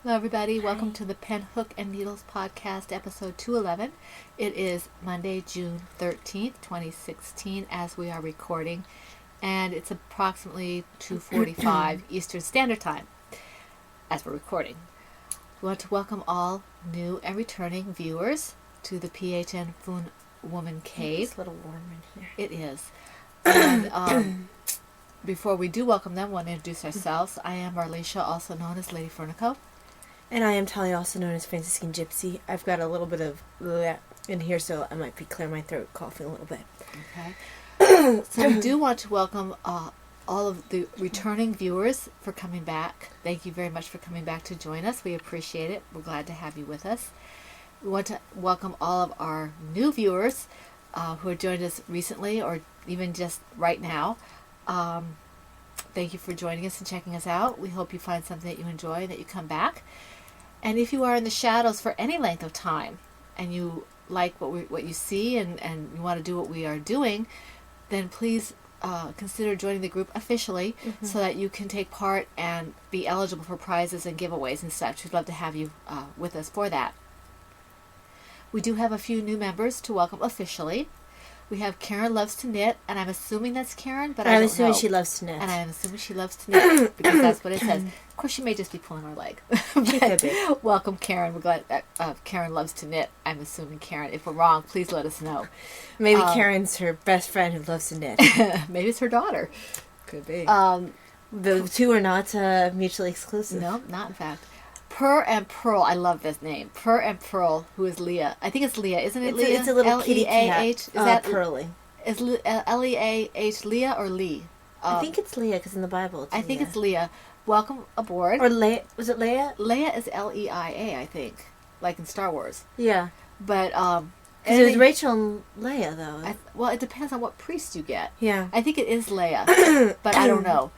Hello, everybody. Welcome to the Pen, Hook, and Needles podcast, episode 211. It is Monday, June 13th, 2016, as we are recording, and it's approximately 2:45 Eastern Standard Time as we're recording. We want to welcome all new and returning viewers to the PHN Foon Woman Cave. It's a little warm in here. It is. And before we do welcome them, we want to introduce ourselves. I am Marlisha, also known as Lady Fernico. And I am Talia, also known as Franciscan Gypsy. I've got a little bit of bleh in here, so I might be clearing my throat, coughing a little bit. Okay. So we do want to welcome all of the returning viewers for coming back. Thank you very much for coming back to join us. We appreciate it. We're glad to have you with us. We want to welcome all of our new viewers who have joined us recently or even just right now. Thank you for joining us and checking us out. We hope you find something that you enjoy and that you come back. And if you are in the shadows for any length of time and you like what you see and you want to do what we are doing, then please consider joining the group officially so that you can take part and be eligible for prizes and giveaways and such. We'd love to have you with us for that. We do have a few new members to welcome officially. We have Karen Loves to Knit, and I'm assuming that's Karen, but I don't know. I'm assuming she loves to knit. And I'm assuming she loves to knit because that's what it says. Of course, she may just be pulling her leg. She could be. Welcome, Karen. We're glad that Karen loves to knit. I'm assuming Karen. If we're wrong, please let us know. Maybe Karen's her best friend who loves to knit. Maybe it's her daughter. Could be. The two are not mutually exclusive. No, not in fact. Purr and Pearl, I love this name. Purr and Pearl, who is Leah. I think it's Leah, isn't it? Leah? It's a little kitty cat. Leah. Is that Pearly? Is Leah Leah or Lee? I think it's Leah because in the Bible it's I think it's Leah. Welcome aboard. Or Leia. Was it Leia? Leia is Leia, I think, like in Star Wars. Yeah. But because it was Rachel and Leia though. Well, it depends on what priest you get. Yeah. I think it is Leia, but I don't know.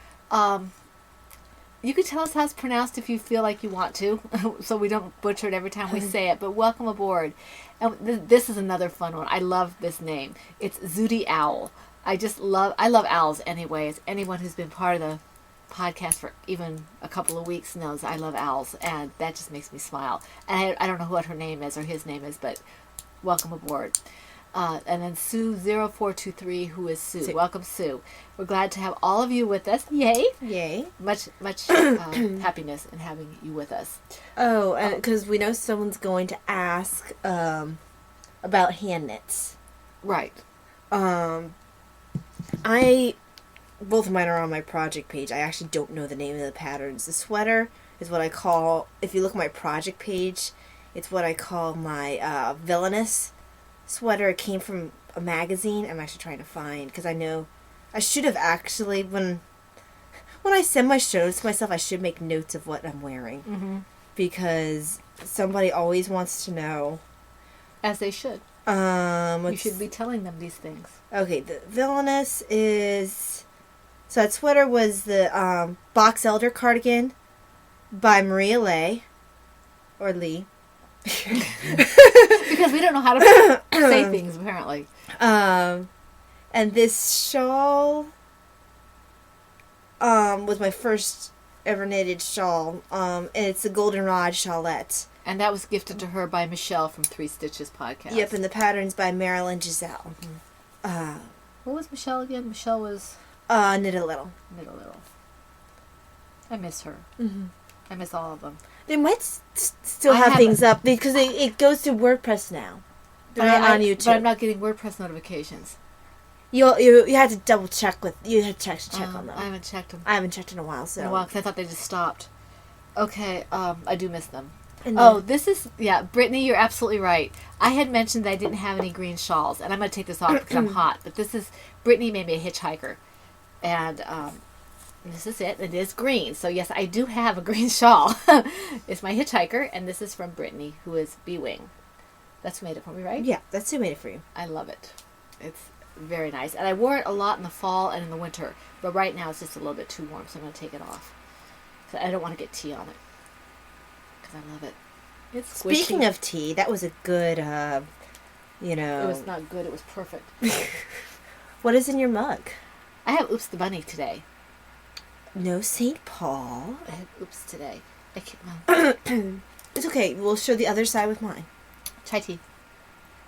You can tell us how it's pronounced if you feel like you want to, so we don't butcher it every time we say it. But welcome aboard. And this is another fun one. I love this name. It's Zooty Owl. I love owls anyway. As anyone who's been part of the podcast for even a couple of weeks knows I love owls, and that just makes me smile. And I don't know what her name is or his name is, but welcome aboard. And then Sue0423, who is Sue. Welcome, Sue. We're glad to have all of you with us. Yay! Yay! Much happiness in having you with us. Oh, and because we know someone's going to ask about hand knits. Right. Both of mine are on my project page. I actually don't know the name of the patterns. The sweater is what I call, if you look at my project page, it's what I call my villainous sweater. It came from a magazine. I'm actually trying to find, because I know I should have actually, when I send my shows to myself, I should make notes of what I'm wearing, because somebody always wants to know, as they should. You should be telling them these things. Okay, the villainous is, so that sweater was the Box Elder cardigan by Maria Leigh, or Lee. Because we don't know how to say things, apparently. And this shawl was my first ever knitted shawl. And it's a goldenrod shawlette. And that was gifted to her by Michelle from Three Stitches podcast. Yep, and the pattern's by Marilyn Giselle. What was Michelle again? Michelle was... Knit a Little. Knit a Little. I miss her. Mm-hmm. I miss all of them. They might still have things up, because it goes to WordPress now. They're not on YouTube. But I'm not getting WordPress notifications. You had to double check on them. I haven't checked them. I haven't checked in a while, so. Because I thought they just stopped. Okay, I do miss them. And this is, Brittany, you're absolutely right. I had mentioned that I didn't have any green shawls, and I'm going to take this off because I'm hot, but this is, Brittany made me a hitchhiker, and this is it. It is green, so yes, I do have a green shawl. It's my hitchhiker, and this is from Brittany, who is B-Wing. That's who made it for me, right? Yeah, that's who made it for you. I love it. It's very nice, and I wore it a lot in the fall and in the winter, but right now it's just a little bit too warm, so I'm going to take it off. So I don't want to get tea on it. Because I love it. It's squishy. Speaking of tea, that was a good, It was not good. It was perfect. What is in your mug? I have Oops the Bunny today. No St. Paul. I had Oops today. I can't, It's okay. We'll show the other side with mine. chai tea.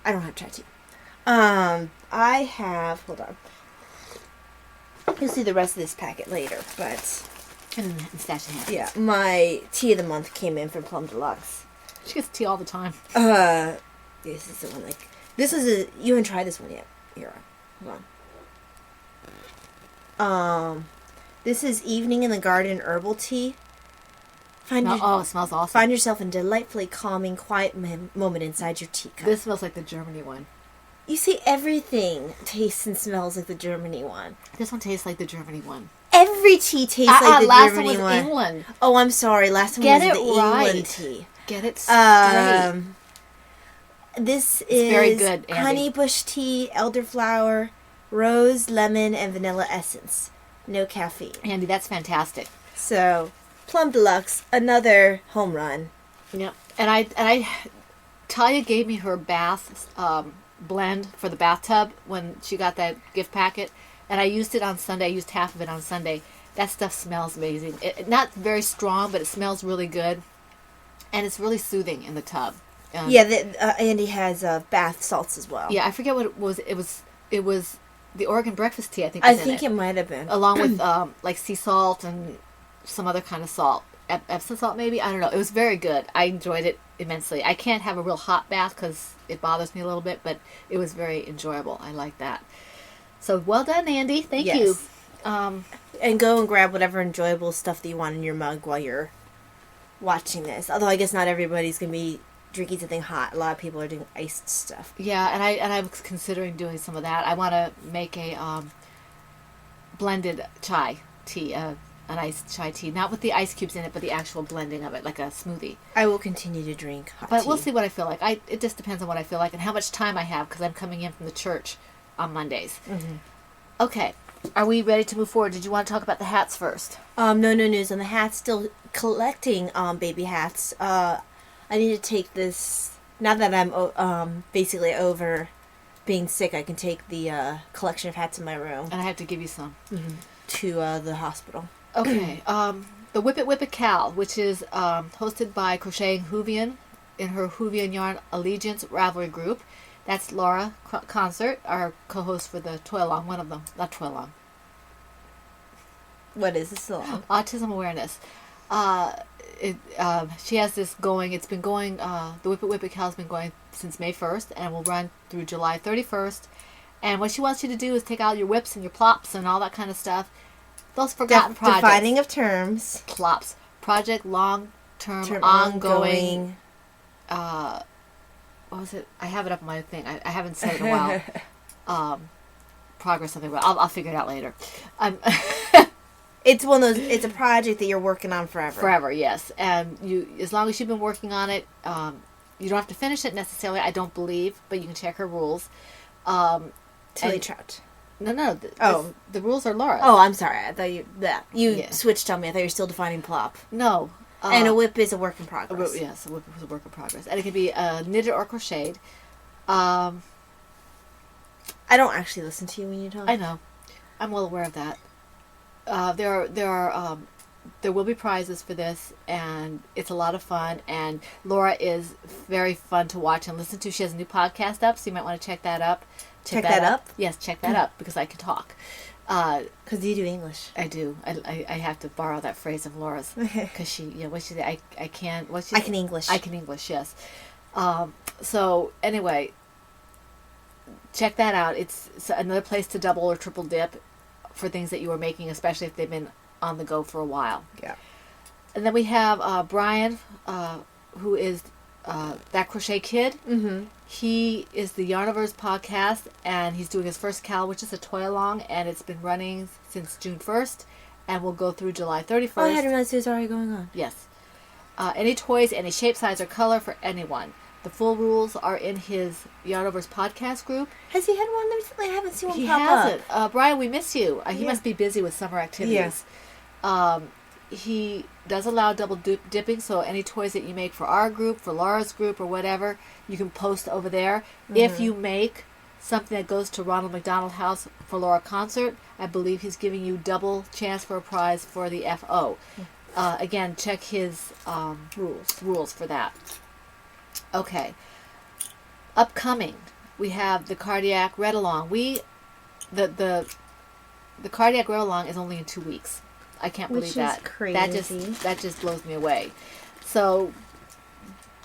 I don't have chai tea. I have. Hold on. You'll see the rest of this packet later, but And stash in hand. yeah, my tea of the month came in from Plum Deluxe. She gets tea all the time. This is the one this is a. You haven't tried this one yet. Here, hold on. This is Evening in the Garden herbal tea. It smells awesome. Find yourself in a delightfully calming, quiet moment inside your teacup. This smells like the Germany one. You see, everything tastes and smells like the Germany one. This one tastes like the Germany one. Every tea tastes like the last Germany one was England. Oh, I'm sorry. Last one Get was it the right. England tea. Get it straight. This It's is very good, Andy. honey bush tea, elderflower, rose, lemon, and vanilla essence. No caffeine. Andy, that's fantastic. So, Plum Deluxe, another home run. Yep. And I Talia gave me her bath blend for the bathtub when she got that gift packet, and I used it on Sunday. I used half of it on Sunday. That stuff smells amazing. Not very strong, but it smells really good, and it's really soothing in the tub. Andy has bath salts as well. Yeah, I forget what it was. It was the Oregon breakfast tea. I think. I think it might have been, along with like sea salt and some other kind of salt, Epsom salt maybe. I don't know. It was very good. I enjoyed it immensely. I can't have a real hot bath because it bothers me a little bit, but it was very enjoyable. I like that. So well done, Andy. Thank you. And go and grab whatever enjoyable stuff that you want in your mug while you're watching this. Although I guess not everybody's gonna be drinking something hot. A lot of people are doing iced stuff. Yeah, and I'm considering doing some of that. I want to make a blended chai tea, an iced chai tea, not with the ice cubes in it, but the actual blending of it, like a smoothie. I will continue to drink hot But tea. we'll see what I feel like. It just depends on what I feel like and how much time I have because I'm coming in from the church on Mondays. Mm-hmm. Okay, are we ready to move forward? Did you want to talk about the hats first? No news on the hats. Still collecting baby hats. I need to take this now that I'm basically over being sick. I can take the collection of hats in my room And I have to give you some. to the hospital. Okay, the Whip It Cal, which is hosted by Crocheting Hoovian in her Hoovian Yarn Allegiance Ravelry group. That's Laura Concert, our co-host for the Toy Along, one of them. Not Toy Along. What is this song? Autism Awareness. She has this going. It's been going. The Whip It Cal has been going since May 1st and will run through July 31st. And what she wants you to do is take out your whips and your plops and all that kind of stuff. Those forgotten projects. Defining of terms. Plops. Project long-term, ongoing. What was it? I have it up on my thing. I haven't said it in a while. Progress something. I'll figure it out later. It's one of those. It's a project that you're working on forever. Forever, yes. And as long as you've been working on it, you don't have to finish it necessarily. I don't believe, but you can check her rules. Tilly Trout. No. The rules are Laura's. Oh, I'm sorry. I thought you Yeah. switched on me. I thought you were still defining plop. No. And a whip is a work in progress. Yes, a whip is a work in progress, and it can be knitted or crocheted. I don't actually listen to you when you talk. I know. I'm well aware of that. There will be prizes for this, and it's a lot of fun. And Laura is very fun to watch and listen to. She has a new podcast up, so you might want to check that up. Check that up? Yes, check that up because I can talk. Because you do English. I do. I have to borrow that phrase of Laura's because what she said. I can. What she? I can English. I can English. Yes. So anyway, check that out. It's another place to double or triple dip for things that you are making, especially if they've been on the go for a while. Yeah. And then we have Brian, who is That Crochet Kid. Mm-hmm. He is the Yarniverse podcast, and he's doing his first Cal, which is a toy along, and it's been running since June 1st, and will go through July 31st. Oh, I hadn't realized it was already going on. Yes. Any toys, any shape, size, or color for anyone. The full rules are in his Yarniverse podcast group. Has he had one recently? I haven't seen one He pop hasn't. up. Brian, we miss you. He Yeah. must be busy with summer activities. He does allow double dipping, so any toys that you make for our group, for Laura's group, or whatever, you can post over there. Mm-hmm. If you make something that goes to Ronald McDonald House for Laura Concert, I believe he's giving you double chance for a prize for the FO. again, check his rules for that. Okay. Upcoming, we have the cardiac read along. The cardiac read along is only in 2 weeks. I can't believe that. Crazy. That just blows me away. So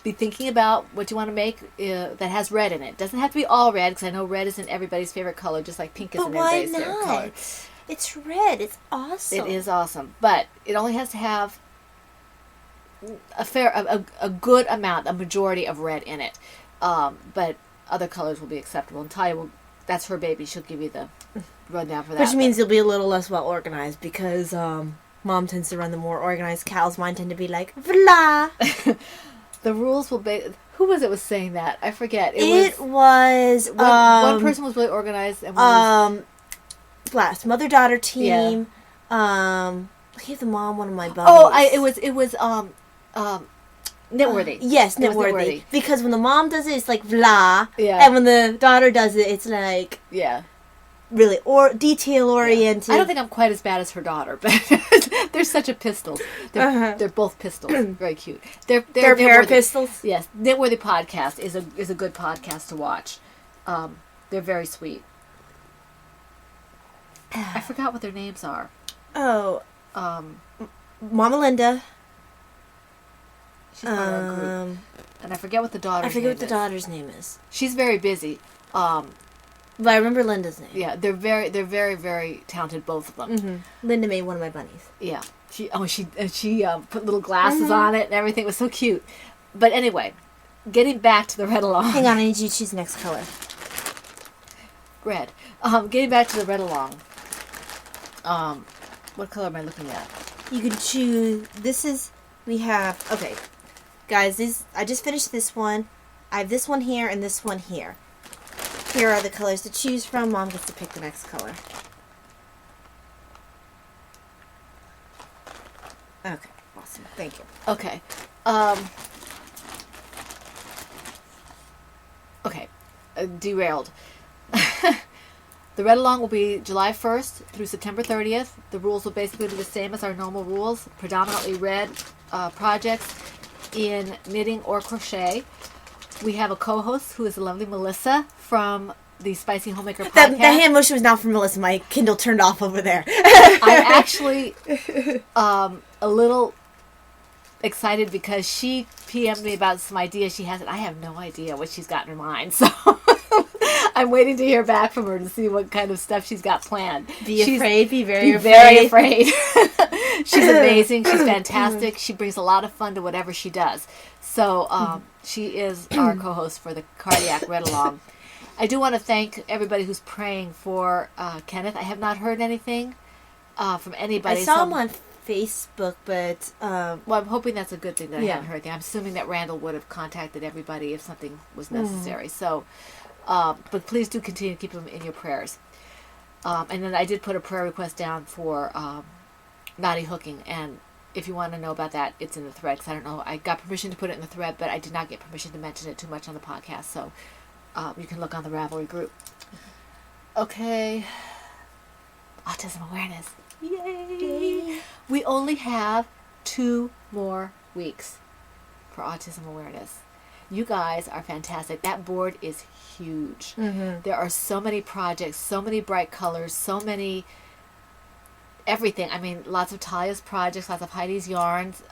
be thinking about what you want to make that has red in it. Doesn't have to be all red, because I know red isn't everybody's favorite color, just like pink isn't everybody's favorite color. It's red. It's awesome. It is awesome, but it only has to have a good amount, a majority of red in it. But other colors will be acceptable. And Talia that's her baby. She'll give you the rundown for that. Which means you'll be a little less well organized, because Mom tends to run the more organized cows. Mine tend to be like, blah. The rules will be... Who was saying that? I forget. It was one person was really organized, and one was mother-daughter team. Yeah. I gave the mom one of my buddies. Oh, it was Knitworthy. Yes, Knitworthy. Because when the mom does it, it's like blah. Yeah. And when the daughter does it, it's like really detail oriented. I don't think I'm quite as bad as her daughter, but they're such a pistols. They're both pistols. Very cute. They're a pair of pistols. Yes, Knitworthy podcast is a good podcast to watch. They're very sweet. I forgot what their names are. Oh, Mama Linda. She's part of our group. And I forget what the daughter's name is. She's very busy. But I remember Linda's name. Yeah, they're very, very talented, both of them. Mm-hmm. Linda made one of my bunnies. Yeah, she put little glasses on it and everything. It was so cute. But anyway, getting back to the read along. Hang on, I need you to choose the next color. Red. Getting back to the read along. What color am I looking at? You can choose. We have. Okay, guys. I just finished this one. I have this one here and this one here. Here are the colors to choose from. Mom gets to pick the next color. Okay, awesome. Thank you. Okay. Okay. Derailed. The read along will be July 1st through September 30th. The rules will basically be the same as our normal rules. Predominantly red projects in knitting or crochet. We have a co-host who is the lovely Melissa from the Spicy Homemaker podcast. The hand motion was not from Melissa. My Kindle turned off over there. I'm actually a little excited because she PM'd me about some ideas she has, and I have no idea what she's got in her mind. So I'm waiting to hear back from her to see what kind of stuff she's got planned. Be very afraid. She's amazing. She's fantastic. She brings a lot of fun to whatever she does. So she is our co-host for the Cardiac Read Along. I do want to thank everybody who's praying for Kenneth. I have not heard anything from anybody. I saw him on Facebook, but... well, I'm hoping that's a good thing that I haven't heard anything. I'm assuming that Randall would have contacted everybody if something was necessary. So, but please do continue to keep him in your prayers. And then I did put a prayer request down for knotty hooking, and if you want to know about that, it's in the thread, because I don't know, I got permission to put it in the thread, but I did not get permission to mention it too much on the podcast, so you can look on the Ravelry group. Okay. Autism awareness. Yay! We only have 2 more weeks for autism awareness. You guys are fantastic. That board is huge. Mm-hmm. There are so many projects, so many bright colors, so many everything. I mean, lots of Talia's projects, lots of Heidi's yarns,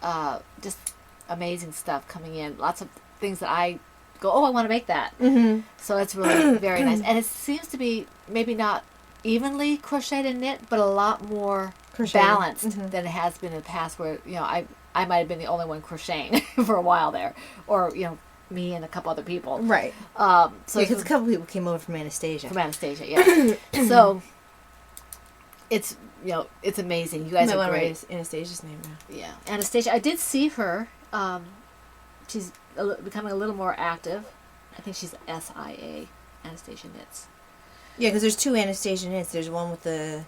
just amazing stuff coming in. Lots of things that I go, oh, I want to make that. Mm-hmm. So it's really very nice. And it seems to be maybe not evenly crocheted and knit, but a lot more balanced than it has been in the past, where, you know, I might have been the only one crocheting for a while there, or, you know, me and a couple other people. Right. So because a couple people came over from Anastasia. Yeah. So it's, you know, it's amazing. You guys are great. Anastasia's name now. Yeah, Anastasia. I did see her. She's becoming a little more active. I think she's SIA, Anastasia Knits. Yeah, because there's 2 Anastasia Knits. There's one with a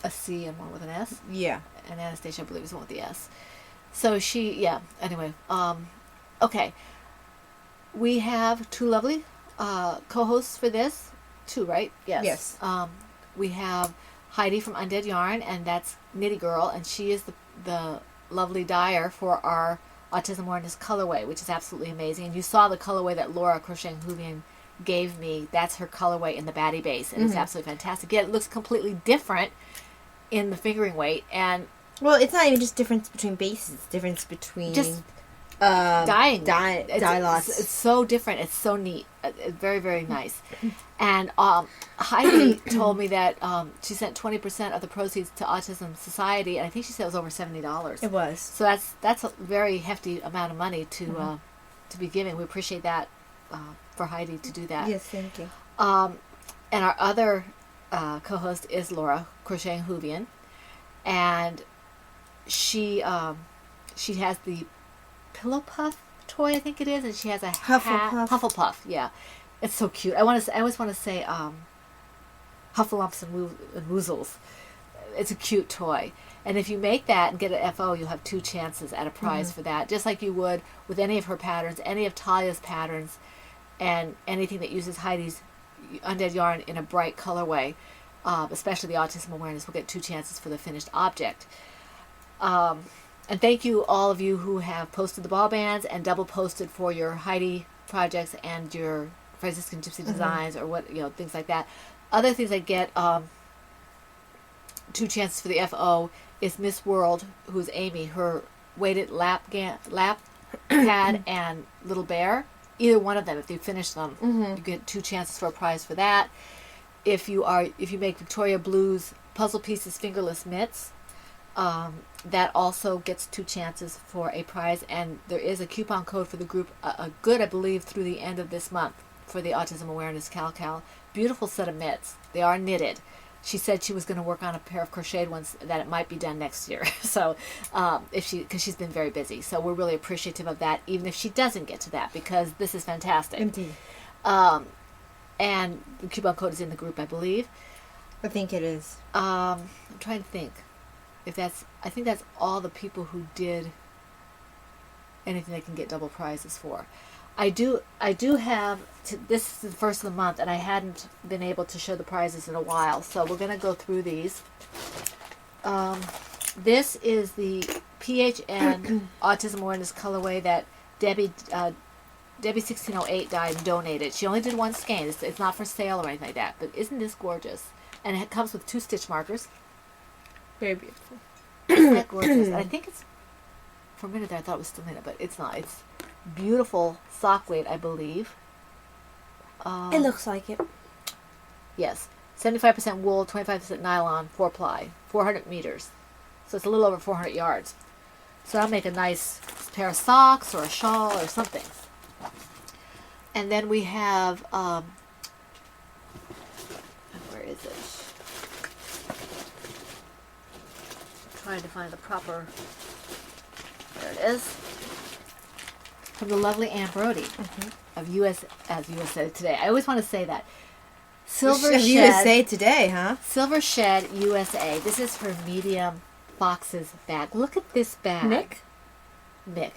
C and one with an S. Yeah. And Anastasia, I believe, is one with the S. So anyway. Okay. We have 2 lovely co-hosts for this. 2, right? Yes. We have Heidi from Undead Yarn, and that's Knitty Girl, and she is the lovely dyer for our Autism Awareness colorway, which is absolutely amazing. And you saw the colorway that Laura Crocheting Houlihan gave me. That's her colorway in the baddie base, and it's absolutely fantastic. Yet it looks completely different in the fingering weight, and well, it's not even just difference between bases; it's difference between just dye lots. It's so different. It's so neat. It's very, very nice. And Heidi told me that she sent 20% of the proceeds to Autism Society, and I think she said it was over $70. It was. So that's a very hefty amount of money to be giving. We appreciate that for Heidi to do that. Yes, thank you. And our other co-host is Laura Crocheting Houlihan, and she has the Pillow Puff toy, I think it is, and she has a Hufflepuff. Yeah, it's so cute. I always want to say Huffalumps and Woozles. It's a cute toy, and if you make that and get an FO, you'll have 2 chances at a prize for that, just like you would with any of her patterns, any of Talia's patterns, and anything that uses Heidi's undead yarn in a bright colorway. Especially the Autism Awareness, will get 2 chances for the finished object. And thank you, all of you who have posted the ball bands and double posted for your Heidi projects and your Franciscan Gypsy designs, or what, things like that. Other things I get 2 chances for the FO is Miss World, who's Amy, her weighted lap pad and little bear. Either one of them, if you finish them, you get 2 chances for a prize for that. If you make Victoria Blues puzzle pieces fingerless mitts, that also gets 2 chances for a prize, and there is a coupon code for the group, good, I believe, through the end of this month for the Autism Awareness Cal. Beautiful set of mitts. They are knitted. She said she was going to work on a pair of crocheted ones, that it might be done next year. So, because she's been very busy, so we're really appreciative of that, even if she doesn't get to that, because this is fantastic. Indeed. And the coupon code is in the group, I believe. I think it is. I'm trying to think. I think that's all the people who did anything they can get double prizes for. I do have, this is the first of the month, and I hadn't been able to show the prizes in a while, so we're going to go through these. This is the PHN Autism Awareness colorway that Debbie 1608 dyed and donated. She only did 1 skein. It's not for sale or anything like that, but isn't this gorgeous? And it comes with 2 stitch markers. Very beautiful. Isn't that gorgeous? And I think it's, for a minute there I thought it was still in it, but it's not. It's beautiful sock weight, I believe. It looks like it. Yes. 75% wool, 25% nylon, 4-ply, 400 meters. So it's a little over 400 yards. So I'll make a nice pair of socks or a shawl or something. And then we have, where is it? Trying to find the proper, there it is, from the lovely Ann Brody of USA Today. I always want to say that. Silver Shed USA Today, huh? Silver Shed USA. This is her medium boxes bag. Look at this bag. Nick.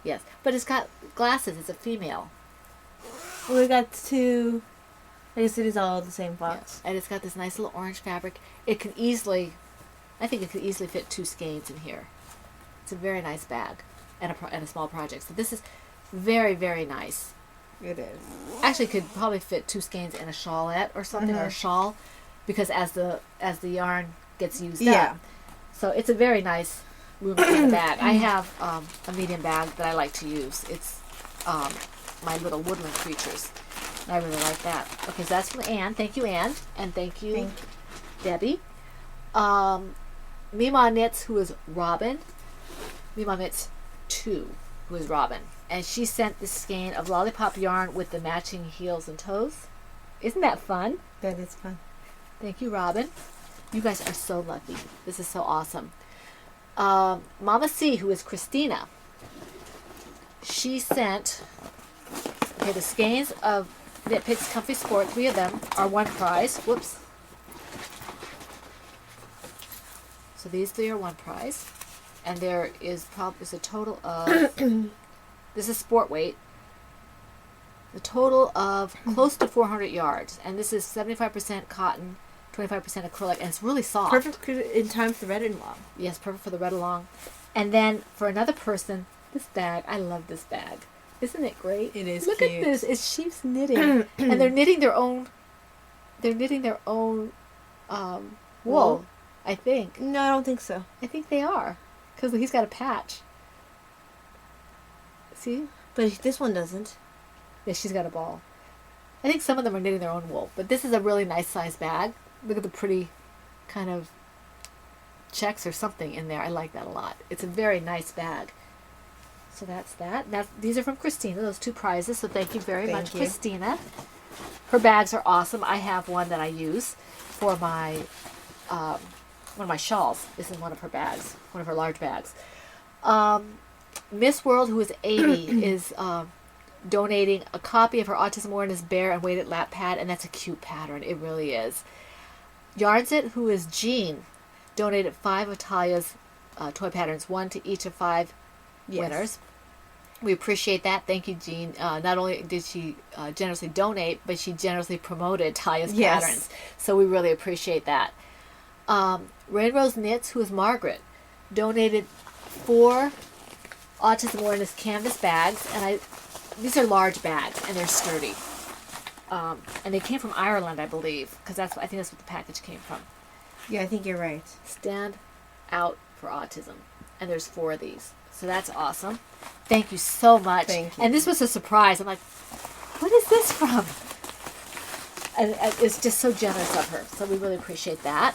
Yes, but it's got glasses. It's a female. Well, we got 2. I guess it is all the same box. Yeah. And it's got this nice little orange fabric. It can easily, I think it could easily fit 2 skeins in here. It's a very nice bag and a small project. So this is very, very nice. It is. Actually, could probably fit 2 skeins in a shawlette or something, or a shawl, because as the yarn gets used up. So it's a very nice room in the bag. I have a medium bag that I like to use. It's my little woodland creatures. I really like that. Okay, so that's from Anne. Thank you, Anne. And thank you, Debbie. Mima Knits, who is Robin. Mima Knits 2, who is Robin. And she sent this skein of lollipop yarn with the matching heels and toes. Isn't that fun? That is fun. Thank you, Robin. You guys are so lucky. This is so awesome. Mama C, who is Christina. She sent, the skeins of Knit Picks Comfy Sport. 3 of them are 1 prize. Whoops. So these 3 are 1 prize. And there is a total of, this is sport weight, the total of close to 400 yards. And this is 75% cotton, 25% acrylic, and it's really soft. Perfect in time for the red and long. Yes, perfect for the red along. And then for another person, this bag, I love this bag. Isn't it great? It is Look cute. at this. It's sheep's knitting. And they're knitting their own wool, I think. No, I don't think so. I think they are. Because he's got a patch. See? But this one doesn't. Yeah, she's got a ball. I think some of them are knitting their own wool. But this is a really nice size bag. Look at the pretty kind of checks or something in there. I like that a lot. It's a very nice bag. So that's that. These are from Christina, those 2 prizes. So thank you very much, Christina. Her bags are awesome. I have one that I use for my one of my shawls. This is one of her bags, one of her large bags. Miss World, who is 80, is donating a copy of her Autism Awareness Bear and Weighted Lap Pad, and that's a cute pattern. It really is. Yarns It, who is Jean, donated 5 of Talia's toy patterns, 1 to each of 5 winners. We appreciate that. Thank you, Jean. Not only did she generously donate, but she generously promoted Talia's patterns. So we really appreciate that. Rainrose Knits, who is Margaret, donated 4 Autism Awareness canvas bags, and these are large bags and they're sturdy. And they came from Ireland, I believe, because I think that's what the package came from. Yeah, I think you're right. Stand Out for Autism, and there's 4 of these. So that's awesome. Thank you so much. Thank you. And this was a surprise. I'm like, what is this from? And it's just so generous of her. So we really appreciate that.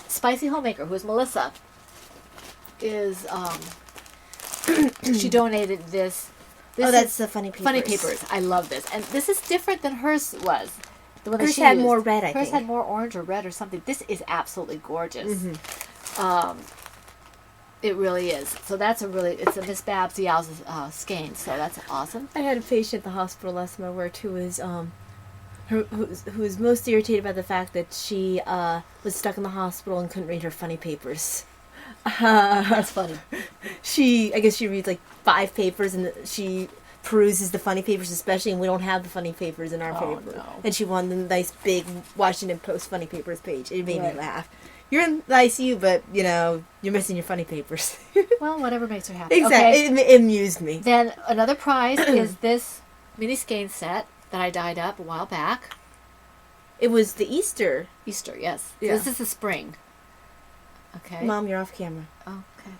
Spicy Homemaker, who is Melissa, is she donated this. That's the Funny Papers. Funny Papers. I love this. And this is different than hers was. The one that Hers she had used. more red, I think. Hers had more orange or red or something. This is absolutely gorgeous. Mm-hmm. It really is. So it's a Miss Babs Dial's skein. So that's awesome. I had a patient at the hospital last time I worked who was who was most irritated by the fact that she was stuck in the hospital and couldn't read her Funny Papers. That's funny. I guess she reads like 5 papers and she peruses the Funny Papers especially, and we don't have the Funny Papers in our paper. No. And she wanted the nice big Washington Post Funny Papers page. It made me laugh. You're in the ICU, but, you're missing your Funny Papers. Well, whatever makes her happy. Exactly. Okay. It amused me. Then another prize is this mini skein set that I dyed up a while back. It was the Easter, yes. Yeah. This is the spring. Okay. Mom, you're off camera. Oh, okay.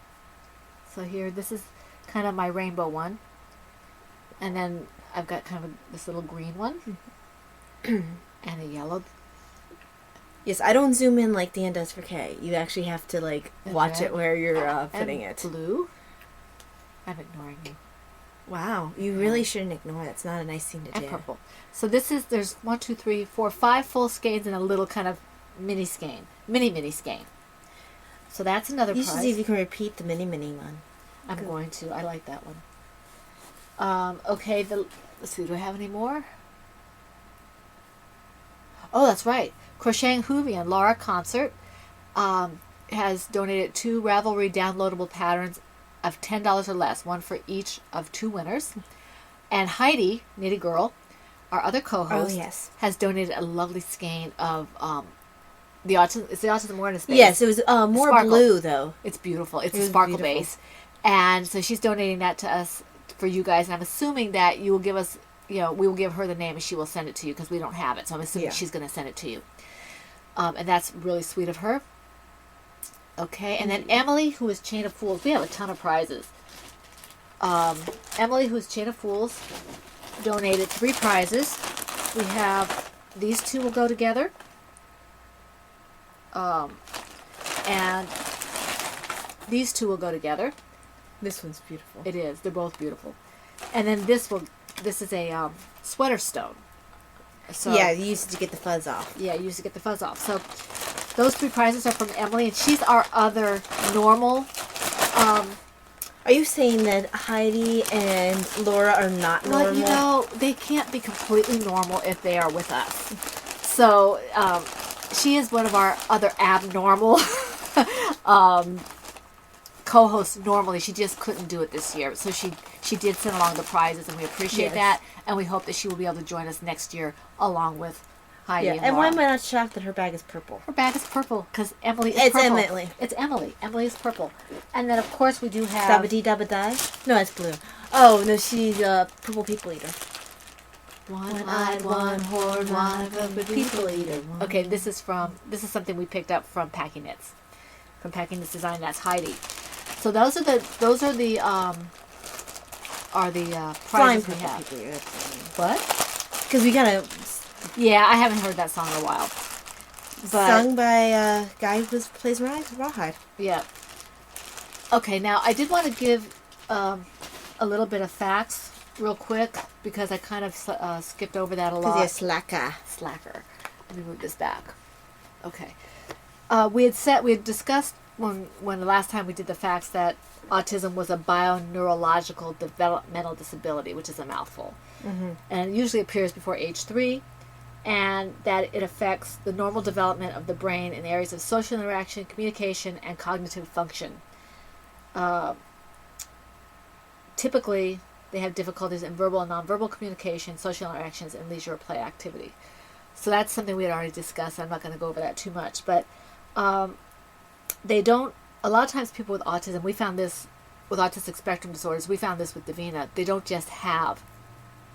So here, this is kind of my rainbow one. And then I've got kind of this little green one. And a yellow. Yes, I don't zoom in like Dan does for Kay. You actually have to watch it where you're putting it. Blue. I'm ignoring you. Wow, you really shouldn't ignore it. It's not a nice thing to do. And purple. So there's 1, 2, 3, 4, 5 full skeins and a little kind of mini skein. Mini skein. So that's another You prize. should see if you can repeat the mini one. I'm going to. I like that one. Okay, let's see, do I have any more? Oh, that's right. Crocheting Hoovian, Laura Concert, has donated 2 Ravelry downloadable patterns of $10 or less, 1 for each of 2 winners. And Heidi, Knitty Girl, our other co-host, has donated a lovely skein of the Autism Awareness base. Yes, it was more Sparkle. blue though. It's beautiful. It's a sparkle base. And so she's donating that to us for you guys. And I'm assuming that you will give us, we will give her the name and she will send it to you because we don't have it. So I'm assuming she's going to send it to you. And that's really sweet of her. Okay. And then Emily, who is Chain of Fools. We have a ton of prizes. Emily, who is Chain of Fools, donated 3 prizes. We have these 2 will go together. And these 2 will go together. This one's beautiful. It is. They're both beautiful. And then this is a sweater stone. So, yeah, you used to get the fuzz off. Yeah, you used to get the fuzz off. So those 3 prizes are from Emily, and she's our other normal. Are you saying that Heidi and Laura are not normal? Well, they can't be completely normal if they are with us. So she is one of our other abnormal co-hosts normally. She just couldn't do it this year. So she did send along the prizes, and we appreciate that. And we hope that she will be able to join us next year along with Heidi. Yeah. And why am I not shocked that her bag is purple? Her bag is purple because Emily is It's purple. Emily. It's Emily. Emily is purple. And then, of course, we do have... Dabba dee dabba die? No, it's blue. Oh, no, she's a purple people eater. One-eyed, one-horned, one-eyed people eater. Okay, this is something we picked up from Packing Knits. From Packing Knits Design, that's Heidi. So those are the prizes we have. People eater. What? Because we kind of... Yeah, I haven't heard that song in a while. But, sung by a guy who plays rawhide. Yeah. Okay, now I did want to give a little bit of facts real quick because I kind of skipped over that a lot. Because you're slacker. Slacker. Let me move this back. Okay. We had discussed when the last time we did the facts that autism was a bioneurological developmental disability, which is a mouthful. Mm-hmm. And it usually appears before age 3. And that it affects the normal development of the brain in areas of social interaction, communication, and cognitive function. Typically, they have difficulties in verbal and nonverbal communication, social interactions, and leisure play activity. So that's something we had already discussed. I'm not going to go over that too much. But they don't... A lot of times people with autism, we found this with autistic spectrum disorders, we found this with Davina, they don't just have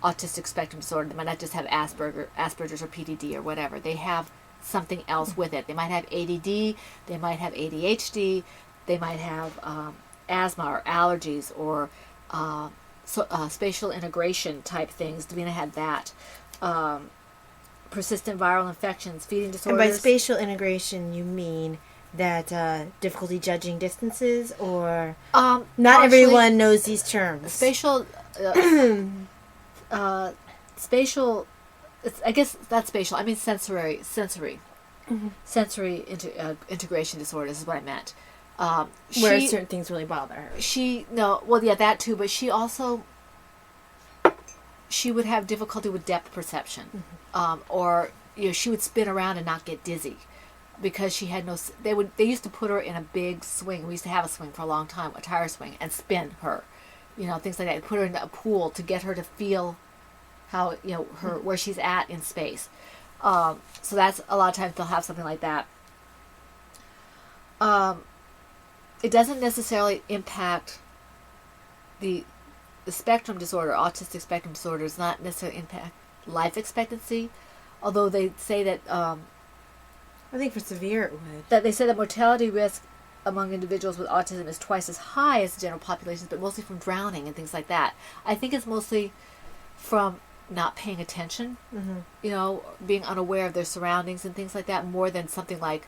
autistic spectrum disorder. They might not just have Asperger's or PDD or whatever. They have something else with it. They might have ADD. They might have ADHD. They might have asthma or allergies or spatial integration type things. Davina had that. Persistent viral infections, feeding disorders. And by spatial integration, you mean that difficulty judging distances, or not everyone knows these terms. Spatial... spatial, I guess that's spatial. I mean sensory Mm-hmm. sensory integration disorders is what I meant. Where certain things really bother her. That too. But she would have difficulty with depth perception, or she would spin around and not get dizzy because she had no. They used to put her in a big swing. We used to have a swing for a long time, a tire swing, and spin her. Things like that. Put her in a pool to get her to feel how, her where she's at in space. So that's a lot of times they'll have something like that. It doesn't necessarily impact the spectrum disorder. Autistic spectrum disorder does not necessarily impact life expectancy, although they say that. I think for severe it would. That they say that mortality risk among individuals with autism is twice as high as the general population, but mostly from drowning and things like that. I think it's mostly from not paying attention, being unaware of their surroundings and things like that, more than something like,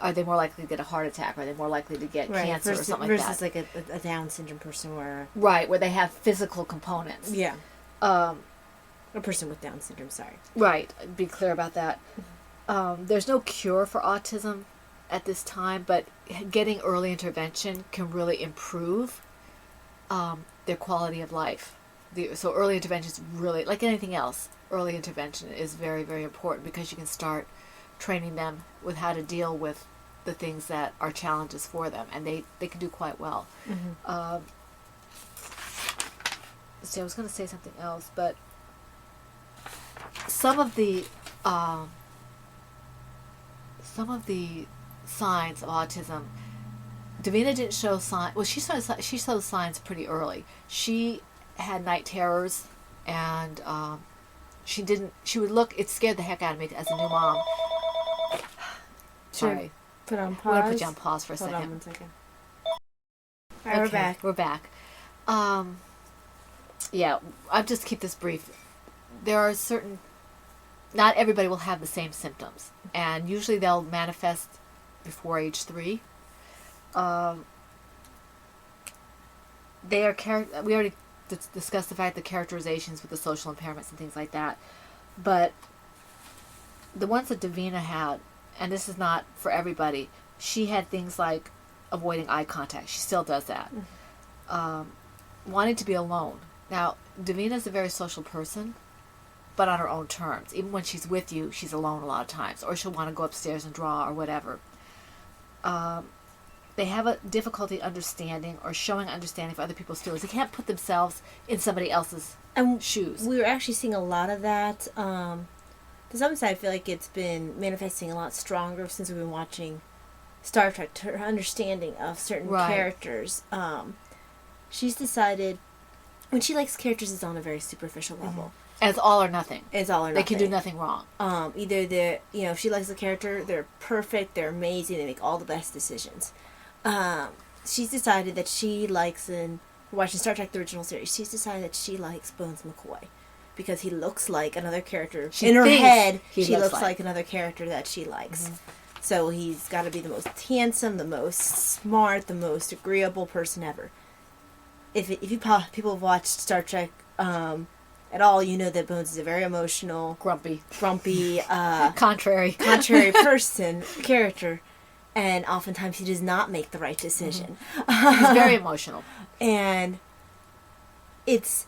are they more likely to get a heart attack? Are they more likely to get cancer or something like that? Versus like a Down syndrome person where... Right, where they have physical components. Yeah. A person with Down syndrome, sorry. Right, be clear about that. There's no cure for autism at this time, but getting early intervention can really improve their quality of life. So early intervention is really, like anything else, early intervention is very, very important because you can start training them with how to deal with the things that are challenges for them, and they can do quite well. Mm-hmm. I was going to say something else, but some of the signs of autism, Davina didn't show signs. Well, she showed signs pretty early. She had night terrors, and she would look. It scared the heck out of me as a new mom. Sorry. Put on pause. We're gonna put you on pause for a second. Hold on 1 second. All right, okay, we're back. Yeah, I'll just keep this brief. There are certain. Not everybody will have the same symptoms, and usually they'll manifest before age 3. We already discussed the fact that characterizations with the social impairments and things like that, but the ones that Davina had, and this is not for everybody, she had things like avoiding eye contact. She still does that. Mm-hmm. Wanting to be alone. Now, Davina's a very social person, but on her own terms. Even when she's with you, she's alone a lot of times, or she'll want to go upstairs and draw or whatever. They have a difficulty understanding or showing understanding for other people's feelings. They can't put themselves in somebody else's shoes. We were actually seeing a lot of that. to some extent, I feel like it's been manifesting a lot stronger since we've been watching Star Trek. To her understanding of certain characters, she's decided when she likes characters, it's on a very superficial level. And it's all or nothing. It's all or nothing. They can do nothing wrong. Either they're, if she likes the character, they're perfect, they're amazing, they make all the best decisions. She's decided that she likes, in watching Star Trek the original series, she's decided that she likes Bones McCoy. Because he looks like another character. In her head, she looks like another character that she likes. Mm-hmm. So he's got to be the most handsome, the most smart, the most agreeable person ever. If people have watched Star Trek at all, you know that Bones is a very emotional, grumpy, contrary character, and oftentimes he does not make the right decision. Mm-hmm. He's very emotional, and it's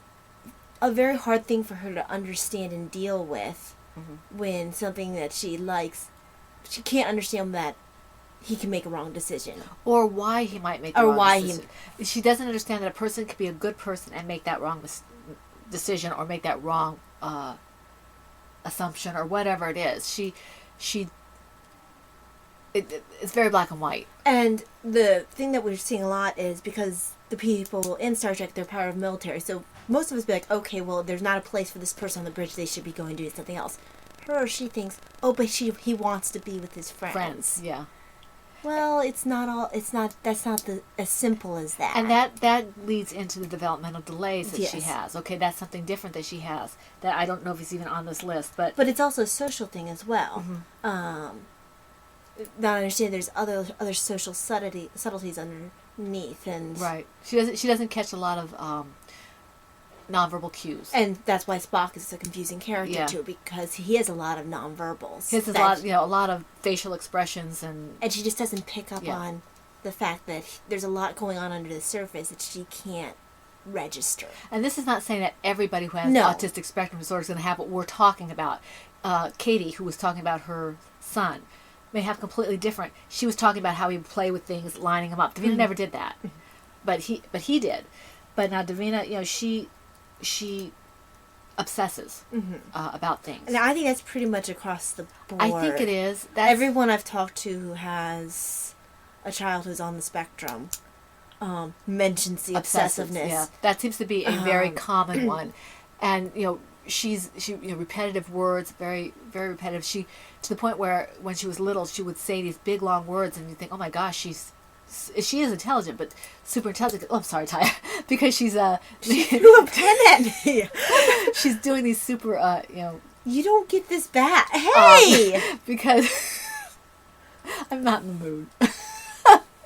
a very hard thing for her to understand and deal with when something that she likes, she can't understand that he can make a wrong decision. Or why he might make the wrong decision. She doesn't understand that a person can be a good person and make that wrong decision or make that wrong assumption or whatever it is. It's very black and white. And the thing that we're seeing a lot is because the people in Star Trek, they're part of military, so most of us be like, okay, well, there's not a place for this person on the bridge. They should be going to do something else. Her or she thinks, oh, but he wants to be with his friends. Yeah. Well, that's not as simple as that. And that leads into the developmental delays that she has. Okay, that's something different that she has that I don't know if it's even on this list, but it's also a social thing as well. Mm-hmm. Now I understand there's other social subtleties underneath, and right. She doesn't catch a lot of nonverbal cues, and that's why Spock is a confusing character too, because he has a lot of nonverbals. He has a lot of facial expressions, and she just doesn't pick up on the fact that there's a lot going on under the surface that she can't register. And this is not saying that everybody who has autistic spectrum disorder is going to have what we're talking about. Katie, who was talking about her son, may have completely different. She was talking about how he would play with things, lining them up. Davina never did that, but he did. But now Davina, she obsesses about things. And I think that's pretty much across the board. I think it is. Everyone I've talked to who has a child who's on the spectrum mentions the obsessiveness. Yeah, that seems to be a very common one. And she's repetitive words, very very repetitive. She, to the point where when she was little, she would say these big long words, and you think, oh my gosh, she is intelligent, but super intelligent. Oh, I'm sorry, Taya, because she threw a pen at me. She's doing these super, You don't get this back. Hey, because I'm not in the mood.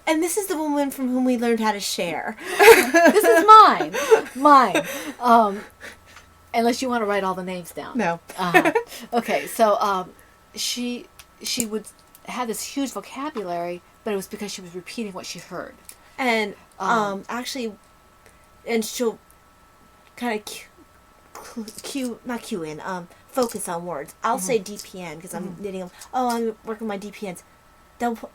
And this is the woman from whom we learned how to share. This is mine. Unless you want to write all the names down. No. Okay, so she would have this huge vocabulary, but it was because she was repeating what she heard. And actually, and she'll kind of focus on words. I'll say DPN because I'm knitting them. Oh, I'm working my DPNs.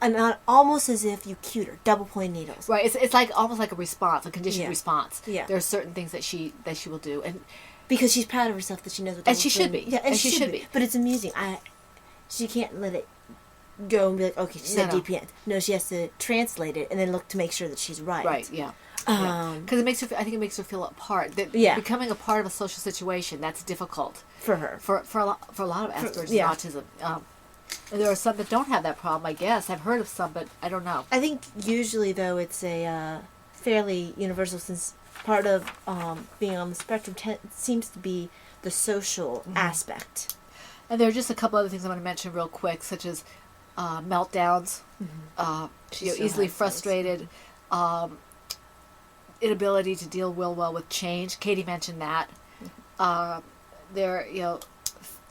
And almost as if you cued her. Double point needles. Right. It's like almost like a response, a conditioned response. Yeah. There are certain things that she will do, and because she's proud of herself that she knows what. And she should be. Yeah, and she should be. But it's amusing. She can't let it go and be like, okay, she said DPN. No, she has to translate it and then look to make sure that she's right. Right. Yeah. Because it makes her. I think it makes her feel a part. Becoming a part of a social situation, that's difficult for her. For a lot of Asperger's and autism. And there are some that don't have that problem, I guess. I've heard of some, but I don't know. I think usually, though, it's a fairly universal, since part of being on the spectrum seems to be the social aspect. And there are just a couple other things I want to mention real quick, such as meltdowns, easily frustrated, inability to deal well with change. Katie mentioned that. They're,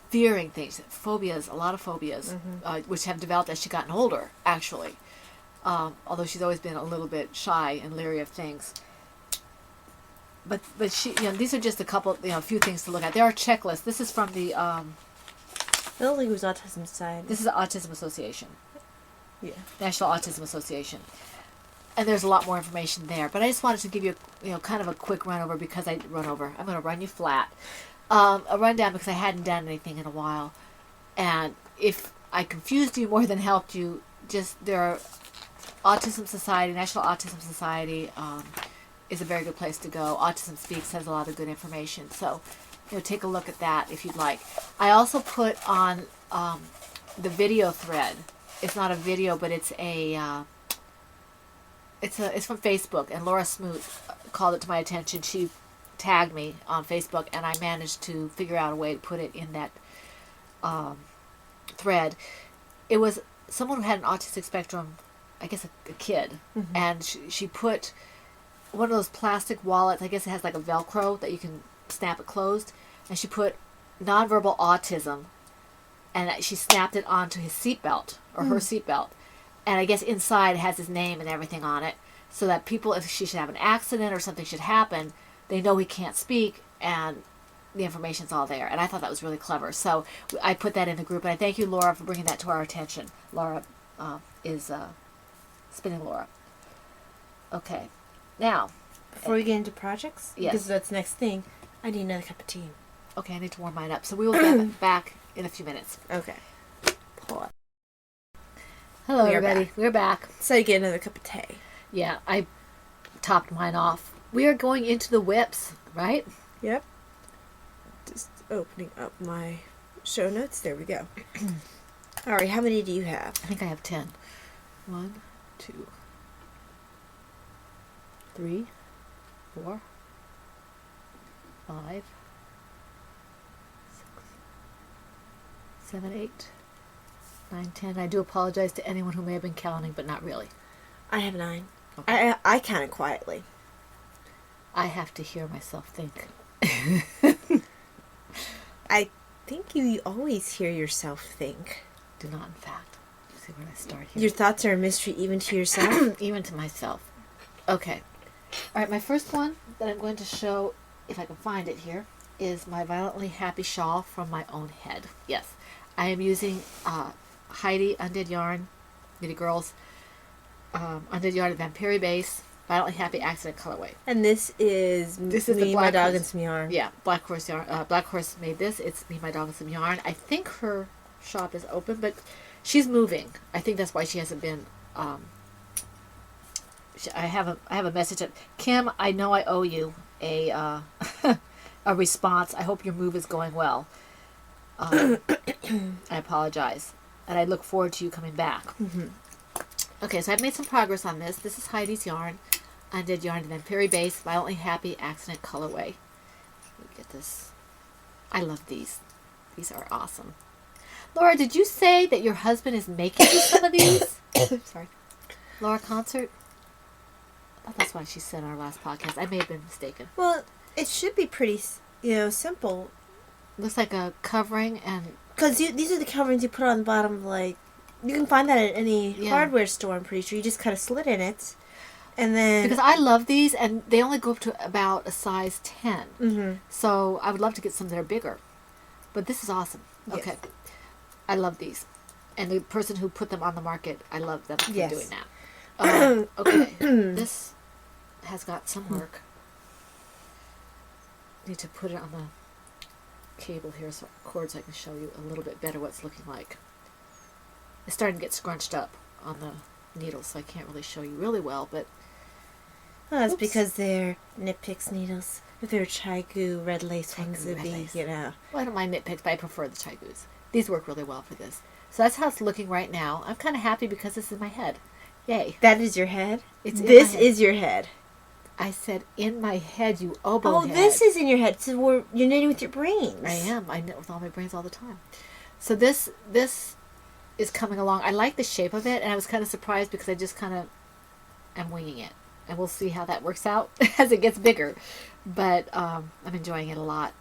fearing things, phobias, a lot of phobias, which have developed as she's gotten older, actually. Although she's always been a little bit shy and leery of things. But she, these are just a couple, a few things to look at. There are checklists. This is from the I don't think it was Autism Society. This is the Autism Association. Yeah. National Autism Association. And there's a lot more information there. But I just wanted to give you, kind of a quick run over because I'm going to run you flat. A rundown because I hadn't done anything in a while. And if I confused you more than helped you, just there are Autism Society, National Autism Society is a very good place to go. Autism Speaks has a lot of good information. So, take a look at that if you'd like. I also put on the video thread. It's not a video, but it's it's from Facebook, and Laura Smoot called it to my attention. She tagged me on Facebook, and I managed to figure out a way to put it in that thread. It was someone who had an autistic spectrum, I guess a kid, and she put one of those plastic wallets. I guess it has like a Velcro that you can snap it closed, and she put nonverbal autism, and she snapped it onto his seatbelt or her seatbelt, and I guess inside it has his name and everything on it, so that people, if she should have an accident or something should happen, they know he can't speak, and the information's all there. And I thought that was really clever. So I put that in the group, and I thank you, Laura, for bringing that to our attention. Laura is Spinning Laura. Okay. Now, before we get into projects, yes, because that's the next thing, I need another cup of tea. Okay, I need to warm mine up. So we will get back in a few minutes. Okay. Pull up. Hello, everybody. We're back. So you get another cup of tea. Yeah, I topped mine off. We are going into the whips, right? Yep. Just opening up my show notes. There we go. All right, how many do you have? I think I have 10. 1, 2, 3, 4, 5, 6, 7, 8, 9, 10. I do apologize to anyone who may have been counting, but not really. I have 9. Okay. I counted quietly. I have to hear myself think. I think you always hear yourself think. Do not, in fact. Let's see where I start here. Your thoughts are a mystery even to yourself? Even to myself. Okay. All right, my first one that I'm going to show, if I can find it here, is my Violently Happy shawl from my own head. Yes. I am using Heidi Undid Yarn, Knitted Girls, Undid Yarn Vampiri base, Violently Happy accident colorway. And this is Me, the My Dog, and Some Yarn. Yeah, Black Horse yarn. Black Horse made this. It's Me, My Dog, and Some Yarn. I think her shop is open, but she's moving. I think that's why she hasn't been. I have a message at Kim. I know I owe you a a response. I hope your move is going well. I apologize, and I look forward to you coming back. Mm-hmm. Okay, so I've made some progress on this. This is Heidi's yarn. Undid Yarn Vampiri base, Violently Happy accident colorway. Let me get this. I love these. These are awesome. Laura, did you say that your husband is making you some of these? Sorry. Laura Concert? I thought that's why she said in our last podcast. I may have been mistaken. Well, it should be pretty, simple. Looks like a covering and... Because these are the coverings you put on the bottom of, like... You can find that at any hardware store, I'm pretty sure. You just cut a slit in it. And then... Because I love these, and they only go up to about a size 10. Mm-hmm. So I would love to get some that are bigger. But this is awesome. Yes. Okay. I love these. And the person who put them on the market, I love them for doing that. Okay. This has got some work. Need to put it on the cable here so I can show you a little bit better what it's looking like. It's starting to get scrunched up on the needles, so I can't really show you really well, but... Oh, that's because they're Knit Picks needles. If they're Chai-Gu red lace ones, it'd be, Well, I don't mind Knit Picks, but I prefer the Chai-Gus. These work really well for this. So that's how it's looking right now. I'm kind of happy because this is my head. Yay. That is your head? This is your head. I said in my head, you oboe head. Oh, this is in your head. So you're knitting with your brains. I am. I knit with all my brains all the time. So this is coming along. I like the shape of it, and I was kind of surprised because I just kind of am winging it. And we'll see how that works out as it gets bigger. But I'm enjoying it a lot.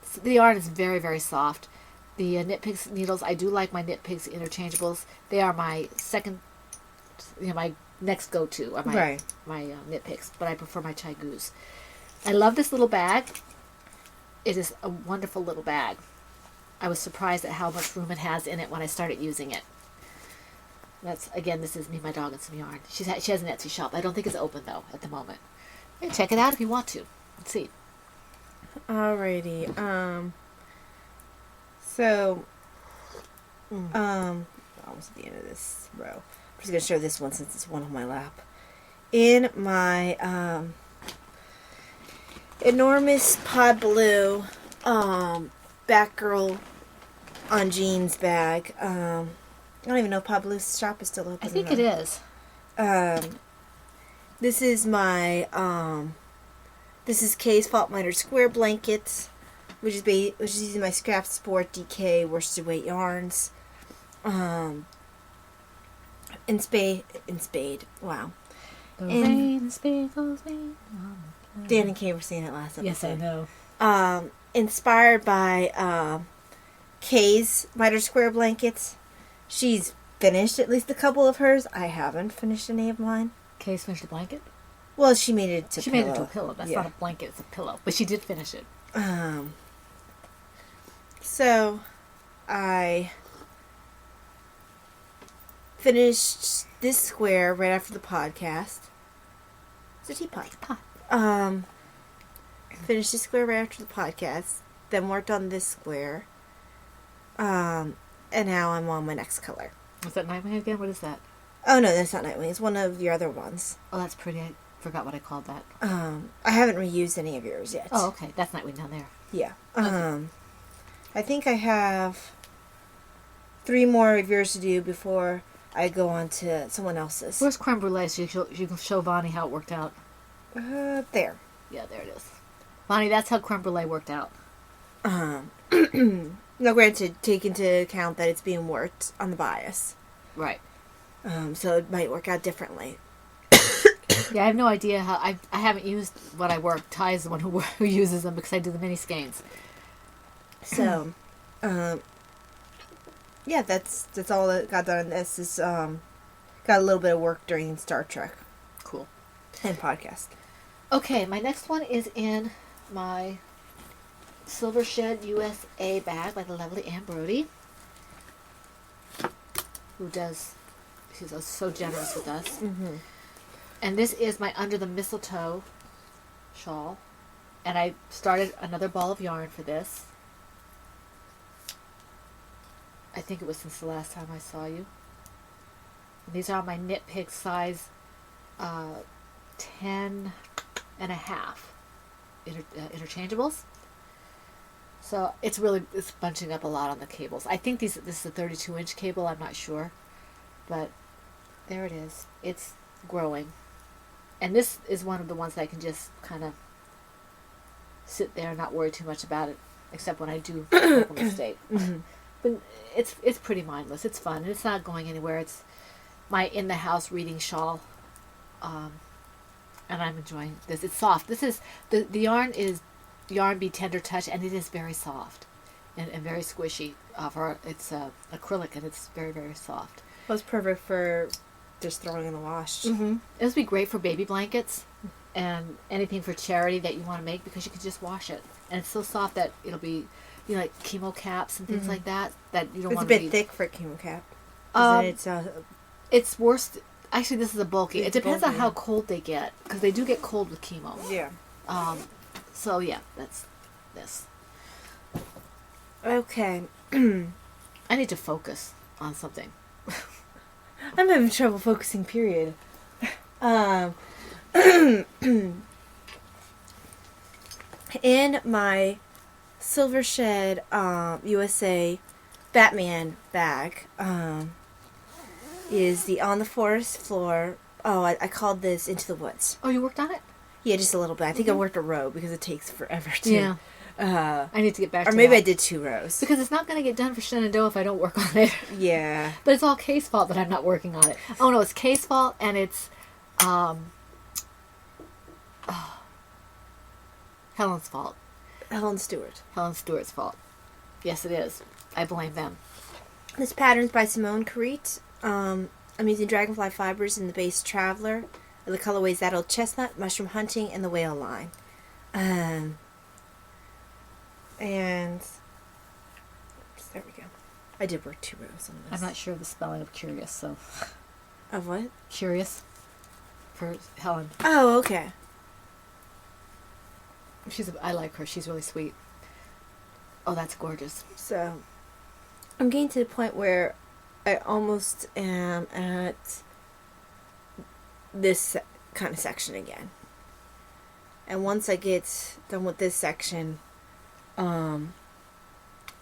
So the yarn is very, very soft. The Knit Picks needles, I do like my Knit Picks interchangeables. They are my second, my next go-to are my Knit Picks, but I prefer my Chai-Gus. I love this little bag. It is a wonderful little bag. I was surprised at how much room it has in it when I started using it. This is Me, My Dog, and Some Yarn. She has an Etsy shop. I don't think it's open, though, at the moment. You can check it out if you want to. Let's see. Alrighty. So, Almost at the end of this row. I'm just going to show this one since it's one on my lap. In my enormous pod blue Batgirl on jeans bag. I don't even know if Pod Blue's shop is still open. I think it is. This is my this is Kay's Fault Miter Square blankets, which is using my Scrap Sport DK worsted weight yarns. In spade. Wow. The rain sprinkles me. Dan and Kay were seeing it last episode. Yes, I know. Inspired by Kay's Miter Square blankets. She's finished at least a couple of hers. I haven't finished any of mine. Kay's finished a blanket? Well, she made it to She made it to a pillow. That's not a blanket, it's a pillow. But she did finish it. So, I finished this square right after the podcast. It's a teapot. Finished this square right after the podcast. Then worked on this square. And now I'm on my next color. Was that Nightwing again? What is that? Oh, no, that's not Nightwing. It's one of your other ones. Oh, that's pretty. I forgot what I called that. I haven't reused any of yours yet. Oh, okay. That's Nightwing down there. Yeah. Okay. I think I have 3 more of yours to do before I go on to someone else's. Where's creme brulee so you can show Bonnie how it worked out? There. Yeah, there it is. Bonnie, that's how creme brulee worked out. Now, granted, take into account that it's being worked on the bias. Right. So it might work out differently. Yeah, I have no idea how... I haven't used what I work. Ty is the one who uses them because I do the mini skeins. So, yeah, that's all that got done in this. Is got a little bit of work during Star Trek. Cool. And podcast. Okay, my next one is in my Silver Shed USA bag by the lovely Ann Brody, she's so generous with us. Mm-hmm. And this is my Under the Mistletoe shawl. And I started another ball of yarn for this. I think it was since the last time I saw you. And these are my Knit Pig size 10 and a half interchangeables. So it's bunching up a lot on the cables. I think this is a 32-inch cable. I'm not sure. But there it is. It's growing. And this is one of the ones that I can just kind of sit there and not worry too much about it, except when I do make a mistake. Mm-hmm. But it's pretty mindless. It's fun. It's not going anywhere. It's my in-the-house reading shawl. And I'm enjoying this. It's soft. This is the yarn is Yarn Bee Tender Touch, and it is very soft and very squishy. It's acrylic, and it's very, very soft. Well, it's perfect for just throwing in the wash. Mm-hmm. It would be great for baby blankets and anything for charity that you want to make, because you can just wash it, and it's so soft that it'll be, like chemo caps and things like that you don't want to. It's a bit thick for a chemo cap. It's worse. Actually, this is a bulky. It depends bulky, on how cold they get, because they do get cold with chemo. Yeah. So yeah, that's this. Okay. I need to focus on something. I'm having trouble focusing, period. In my Silver Shed USA Batman bag is the On the Forest Floor. Oh, I called this Into the Woods. Oh, you worked on it? Yeah, just a little bit. I think I worked a row because it takes forever to... Yeah. I need to get back to Or maybe that. I did 2 rows. Because it's not going to get done for Shenandoah if I don't work on it. Yeah. But it's all Kay's fault that I'm not working on it. Oh, no, it's Kay's fault, and it's Helen's fault. Helen Stewart. Helen Stewart's fault. Yes, it is. I blame them. This pattern's by Simone Carite. I'm using Dragonfly fibers in the base Traveler. The colorways That Old Chestnut, Mushroom Hunting, and the Whale line. And oops, there we go. I did work 2 rows on this. I'm not sure of the spelling of curious, so... Of what? Curious. For Helen. Oh, okay. I like her. She's really sweet. Oh, that's gorgeous. So, I'm getting to the point where I almost am at this kind of section again. And once I get done with this section, I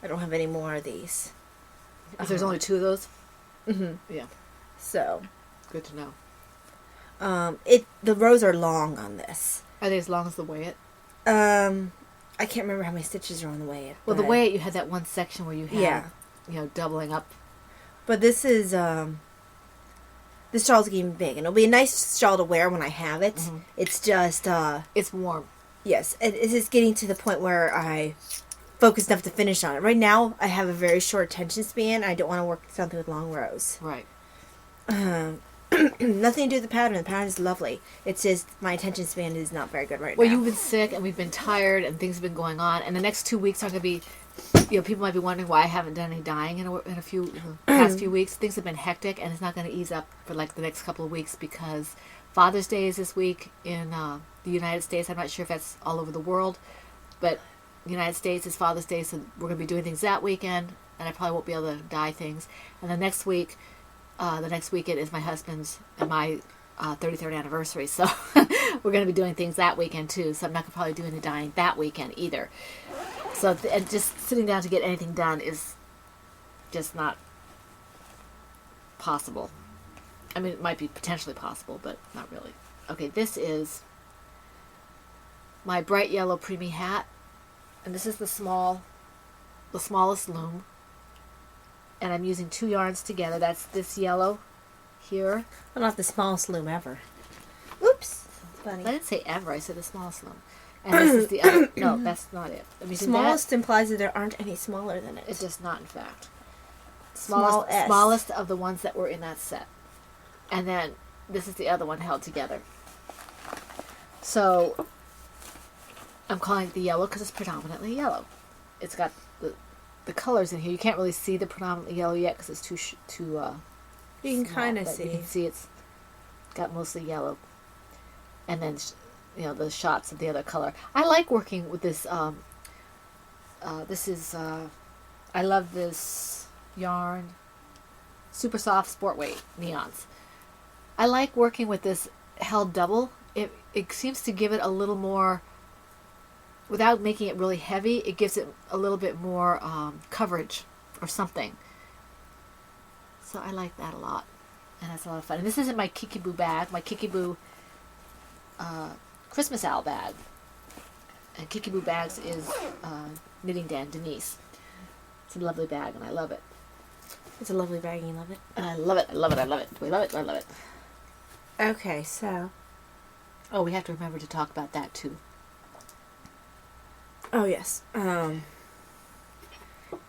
don't have any more of these. If there's only 2 of those? Mm-hmm. Yeah. So, Good to know. the rows are long on this. Are they as long as the way it? I can't remember how many stitches are on the way. Well, the way it, you had that one section where you had, doubling up. But this is, this shawl's getting big. And it'll be a nice shawl to wear when I have it. Mm-hmm. It's just, It's warm. yes, it's just getting to the point where I focus enough to finish on it. Right now, I have a very short attention span. I don't want to work something with long rows. Right. Nothing to do with the pattern. The pattern is lovely. It's just my attention span is not very good right Well, now. you've been sick and we've been tired and things have been going on. And the next 2 weeks are going to be, people might be wondering why I haven't done any dyeing in a few past few weeks. Things have been hectic and it's not going to ease up for like the next couple of weeks because Father's Day is this week in the United States. I'm not sure if that's all over the world, but the United States is Father's Day, so we're going to be doing things that weekend, and I probably won't be able to dye things. And the next weekend is my husband's and my 33rd anniversary, so we're going to be doing things that weekend too. So I'm not going to probably do any dyeing that weekend either. So and just sitting down to get anything done is just not possible. I mean, it might be potentially possible, but not really. Okay, this is my bright yellow preemie hat, and this is the smallest loom. And I'm using 2 yarns together. That's this yellow here. I'm not the smallest loom ever. Oops. That's funny. I didn't say ever. I said the smallest loom. And this is the other. No, that's not it. I'm using Smallest implies that there aren't any smaller than it. It does not, in fact. Small S. Smallest of the ones that were in that set. And then this is the other one held together. So I'm calling it the yellow because it's predominantly yellow. It's got the colors in here. You can't really see the predominantly yellow yet because it's too You can kind of but see. You can see it's got mostly yellow, and then the shots of the other color. I like working with this. This is I love this yarn, super soft sport weight neons. I like working with this held double. It seems to give it a little more. Without making it really heavy, it gives it a little bit more coverage or something. So I like that a lot. And that's a lot of fun. And this isn't my Kikiboo bag, my Kikiboo Christmas Owl bag. And Kikiboo Bags is Knitting Dan Denise. It's a lovely bag and I love it. It's a lovely bag and you love it. And I love it, I love it, I love it. Do we love it? I love it. Okay, so. Oh, we have to remember to talk about that too. Oh, yes.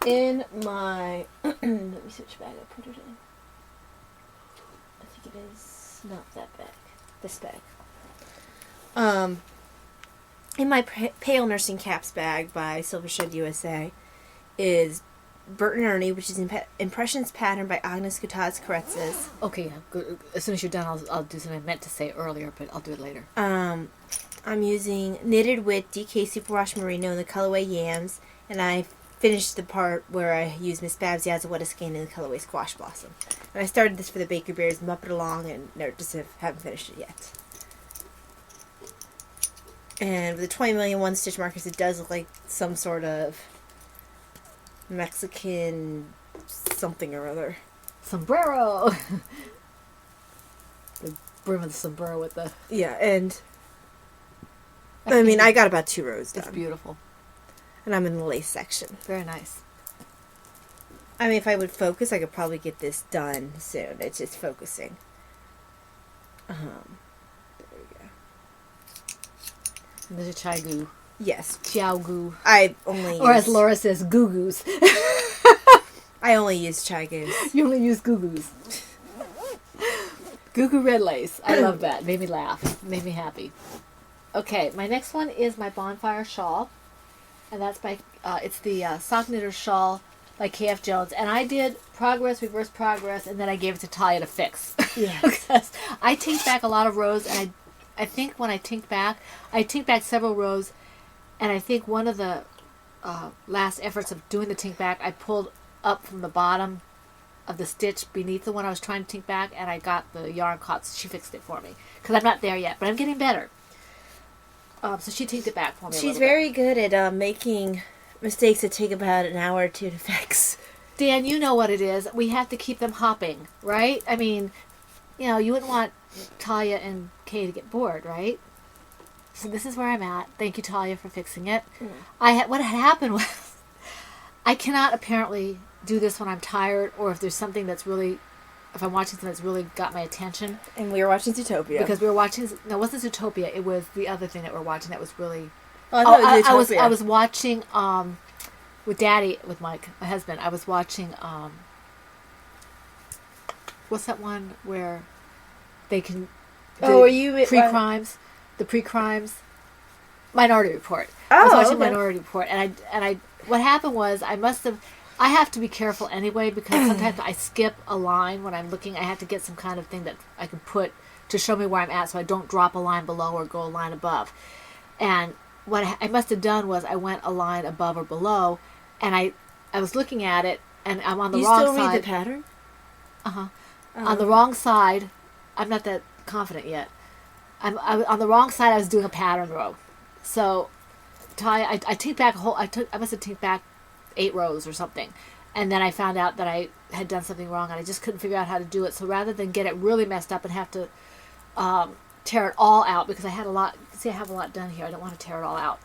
In my... let me see which bag I put it in. I think it is not that bag. This bag. In my Pale Nursing Caps bag by Silver Shed USA is Bert and Ernie, which is Impressions Pattern by Agnes Gutaz Karetzes. Okay, good. As soon as you're done, I'll do something I meant to say earlier, but I'll do it later. I'm using Knitted with DK Superwash Merino in the colorway Yams, and I finished the part where I used Miss Babs Yazawetta Skein in the colorway Squash Blossom. And I started this for the Baker Bears, Muppet Along, and haven't finished it yet. And with the 20 million one stitch markers, it does look like some sort of Mexican something or other. Sombrero! The brim of the sombrero with the... Yeah, and... I mean, I got about 2 rows done. It's beautiful. And I'm in the lace section. Very nice. I mean, if I would focus, I could probably get this done soon. It's just focusing. There we go. And there's a chai goo. Yes. Chiao goo. I only Or as Laura says, goo goos. I only use chai goos. You only use goo goos. Goo goo red lace. I love that. Made me laugh. Made me happy. Okay, my next one is my Bonfire Shawl. And that's by, it's the Sock Knitter Shawl by K.F. Jones. And I did progress, reverse progress, and then I gave it to Talia to fix. Yes. Because I tinked back a lot of rows, and I think when I tinked back several rows, and I think one of the last efforts of doing the tink back, I pulled up from the bottom of the stitch beneath the one I was trying to tink back, and I got the yarn caught, so she fixed it for me. Because I'm not there yet, but I'm getting better. So she tinked it back for me. She's very good at making mistakes that take about an hour or two to fix. Dan, you know what it is. We have to keep them hopping, right? I mean, you wouldn't want Talia and Kay to get bored, right? So this is where I'm at. Thank you, Talia, for fixing it. What had happened was I cannot apparently do this when I'm tired, or if there's something that's really, if I'm watching something that's really got my attention. And we were watching Zootopia. Because we were watching, no, it wasn't Zootopia. It was the other thing that we're watching that was really. Oh, I thought it was Zootopia. I was watching with Daddy, with Mike, my husband. I was watching what's that one where they can. Are you pre-crimes? The pre-crimes. Minority Report. Oh, I was watching okay. Minority Report, and I. What happened was I have to be careful anyway, because sometimes I skip a line when I'm looking. I have to get some kind of thing that I can put to show me where I'm at, so I don't drop a line below or go a line above. And what I must have done was I went a line above or below, and I was looking at it, and I'm on the wrong side. You still read the pattern? On the wrong side. I'm not that confident yet. I was on the wrong side. I was doing a pattern row, so I tinked back a whole. I must have tinked back 8 rows or something, and then I found out that I had done something wrong, and I just couldn't figure out how to do it. So rather than get it really messed up and have to tear it all out, because I had a lot. See, I have a lot done here. I don't want to tear it all out.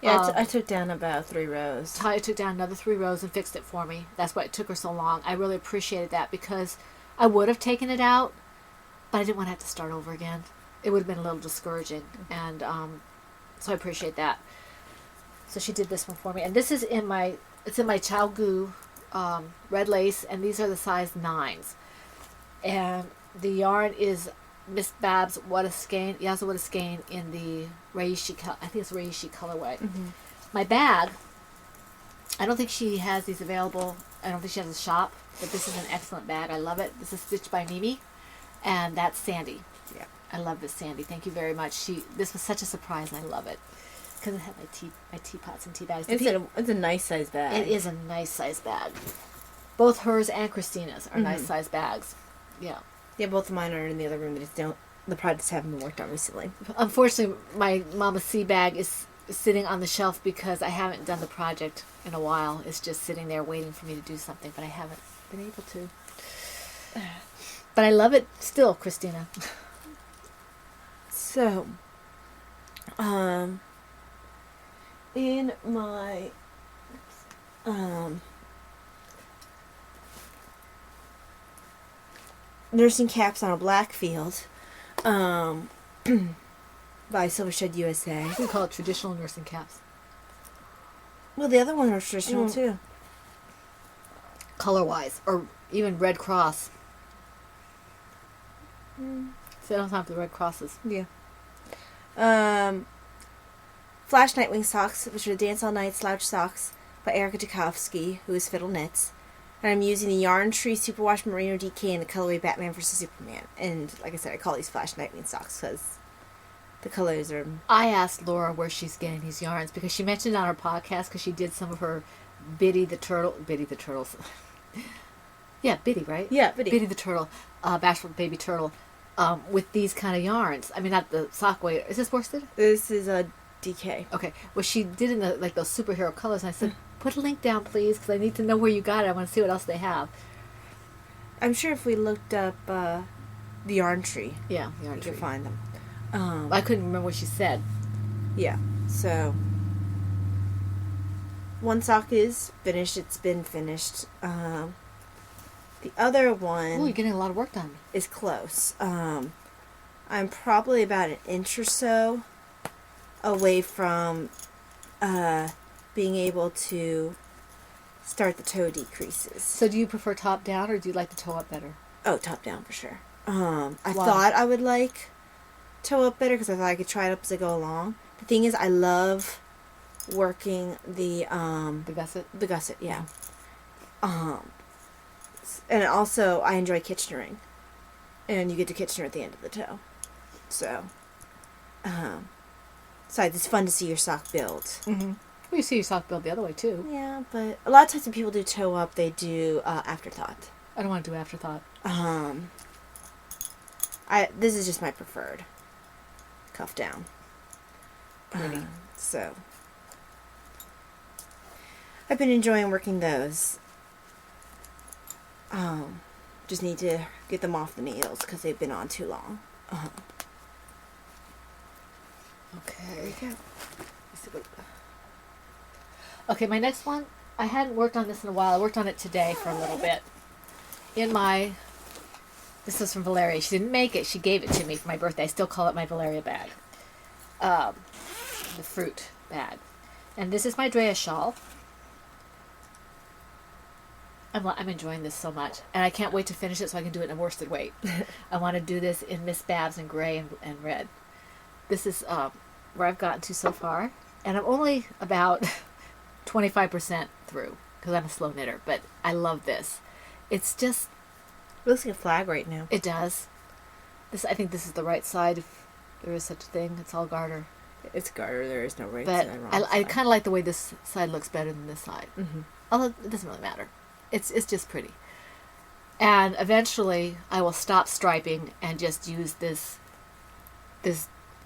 Yeah, I took down about 3 rows. Talia took down another 3 rows and fixed it for me. That's why it took her so long. I really appreciated that, because I would have taken it out, but I didn't want to have to start over again. It would have been a little discouraging, and so I appreciate that. So she did this one for me, and this is in my Child Goo red lace, and these are the size 9s, and the yarn is Miss Babs What a Skein, Yaza What a Skein in the Reishi, I think it's Reishi colorway. Mm-hmm. My bag, I don't think she has these available. I don't think she has a shop, but this is an excellent bag. I love it. This is stitched by Mimi, and that's Sandy. Yeah, I love this, Sandy. Thank you very much. This was such a surprise, and I love it. Because it had my teapots and tea bags. It's a nice size bag. It is a nice size bag. Both hers and Christina's are nice size bags. Yeah. Yeah, both of mine are in the other room. The projects haven't been worked on recently. Unfortunately, my Mama C bag is sitting on the shelf because I haven't done the project in a while. It's just sitting there waiting for me to do something, but I haven't been able to. But I love it still, Christina. So, in my Nursing Caps on a Black Field by Silver Shed USA. We call it traditional nursing caps. Well, the other one was traditional too. Color-wise, or even Red Cross. So I don't have the Red Crosses. Yeah. Flash Nightwing Socks, which are Dance All Night Slouch Socks by Erica Tchaikovsky, who is Fiddle Knits. And I'm using the Yarn Tree Superwash Merino DK in the colorway Batman vs. Superman. And like I said, I call these Flash Nightwing Socks because the colors are... I asked Laura where she's getting these yarns because she mentioned on her podcast, because she did some of her Biddy the Turtles. Yeah, Biddy, right? Yeah, Biddy. Biddy the Turtle, Bashful Baby Turtle, with these kind of yarns. I mean, not the sock weight. Is this worsted? This is a DK. Okay. Well, she did in those superhero colors, and I said, put a link down, please, because I need to know where you got it. I want to see what else they have. I'm sure if we looked up the Yarn Tree, yeah, Yarn we Tree, could find them. I couldn't remember what she said. Yeah. So one sock is finished. It's been finished. The other one... Oh, you're getting a lot of work done. ...is close. I'm probably about an inch or so away from being able to start the toe decreases. So do you prefer top down, or do you like the toe up better? Oh, top down for sure. I thought I would like toe up better because I thought I could try it up as I go along. The thing is, I love working the gusset. The gusset, yeah. And also, I enjoy Kitchenering, and you get to Kitchener at the end of the toe. So, besides, it's fun to see your sock build. Mm-hmm. Well, you see your sock build the other way too. Yeah, but a lot of times when people do toe up, they do afterthought. I don't want to do afterthought. This is just my preferred cuff down. Pretty. So I've been enjoying working those. Just need to get them off the needles because they've been on too long. Okay. Okay, my next one, I hadn't worked on this in a while. I worked on it today for a little bit. This was from Valeria. She didn't make it. She gave it to me for my birthday. I still call it my Valeria bag. The fruit bag. And this is my Drea shawl. I'm enjoying this so much. And I can't wait to finish it so I can do it in a worsted weight. I want to do this in Miss Babs in gray and red. This is where I've gotten to so far. And I'm only about 25% through because I'm a slow knitter. But I love this. It's just... It looks like a flag right now. It does. I think this is the right side, if there is such a thing. It's all garter. It's garter. There is no right But side, wrong side. I kind of like the way this side looks better than this side. Mm-hmm. Although it doesn't really matter. It's just pretty. And eventually I will stop striping and just use this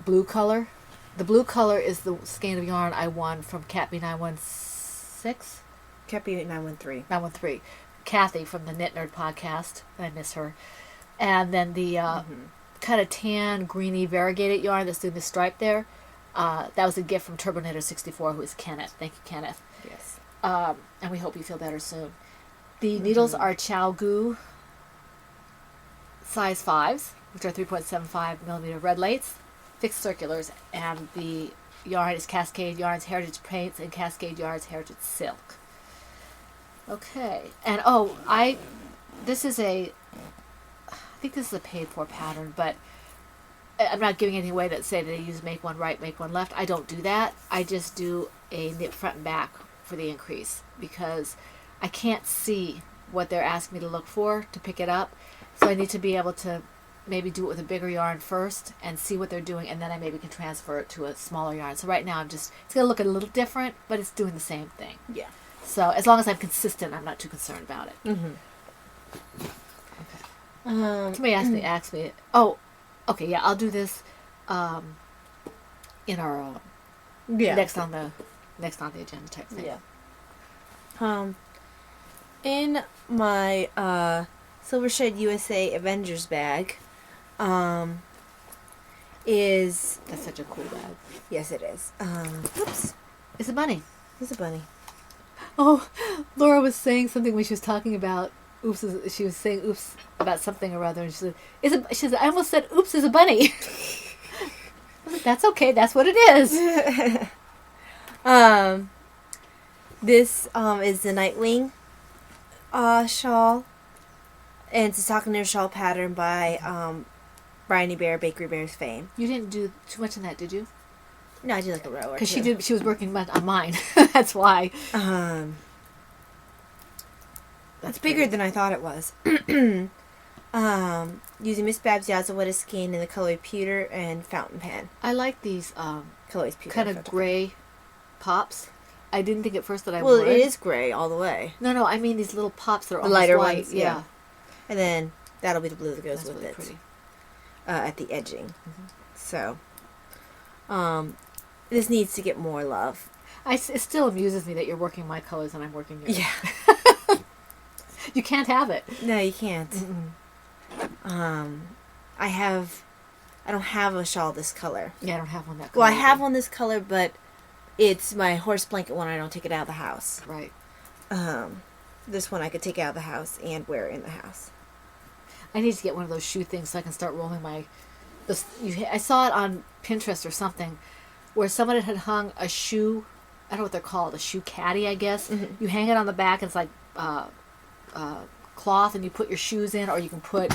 blue color. The blue color is the skein of yarn I won from Catby 916? Catby 913. 913. Kathy from the Knit Nerd podcast. I miss her. And then the kind of tan, greeny, variegated yarn that's doing the stripe there. That was a gift from Turbo Knitter 64, who is Kenneth. Thank you, Kenneth. Yes. And we hope you feel better soon. The needles are Chow Goo size 5s, which are 3.75 millimeter red lace, fixed circulars, and the yarn is Cascade Yarns Heritage Paints and Cascade Yarns Heritage Silk. Okay, and I think this is a paid for pattern, but I'm not giving anything away that say that they use make one right, make one left. I don't do that. I just do a knit front and back for the increase because I can't see what they're asking me to look for to pick it up. So I need to be able to maybe do it with a bigger yarn first and see what they're doing, and then I maybe can transfer it to a smaller yarn. So right now it's going to look a little different, but it's doing the same thing. Yeah. So as long as I'm consistent, I'm not too concerned about it. Mm-hmm. Okay. Somebody asked me. Oh, okay, yeah, I'll do this in our next on the agenda type thing. Yeah. In my Silver Shed USA Avengers bag, is That's such a cool bag. yes, it is. Whoops, It's a bunny. there's a bunny. Oh, Laura was saying something when she was talking about oops. She was saying oops about something or other, and she said, I almost said oops is a bunny. I was like, that's okay. That's what it is. This is the Nightwing shawl, and it's a sock knit shawl pattern by Bryony Bear, Bakery Bears fame. You didn't do too much in that, did you? No, I did like a row or Because two. she was working on mine. That's why. It's bigger than I thought it was. Using Miss Babs Yazawada skein in the colorway pewter and fountain pen. I like these Colorways pewter. kind of fountain gray pops. I didn't think at first that I pen. Well, would. it is gray all the way. No, I mean these little pops that are The almost lighter white. ones, yeah. And then that'll be the blue that goes That's with really it. pretty. At the edging. So, this needs to get more love. It still amuses me that you're working my colors and I'm working yours. Yeah. You can't have it. No, you can't. Mm-mm. I don't have a shawl this color. Yeah, I don't have one that Well, I color have either. one this color, but it's my horse blanket one. I don't take it out of the house. Right. This one I could take out of the house and wear in the house. I need to get one of those shoe things so I can start rolling I saw it on Pinterest or something where someone had hung a shoe, I don't know what they're called, a shoe caddy, I guess. Mm-hmm. You hang it on the back, and it's like cloth, and you put your shoes in, or you can put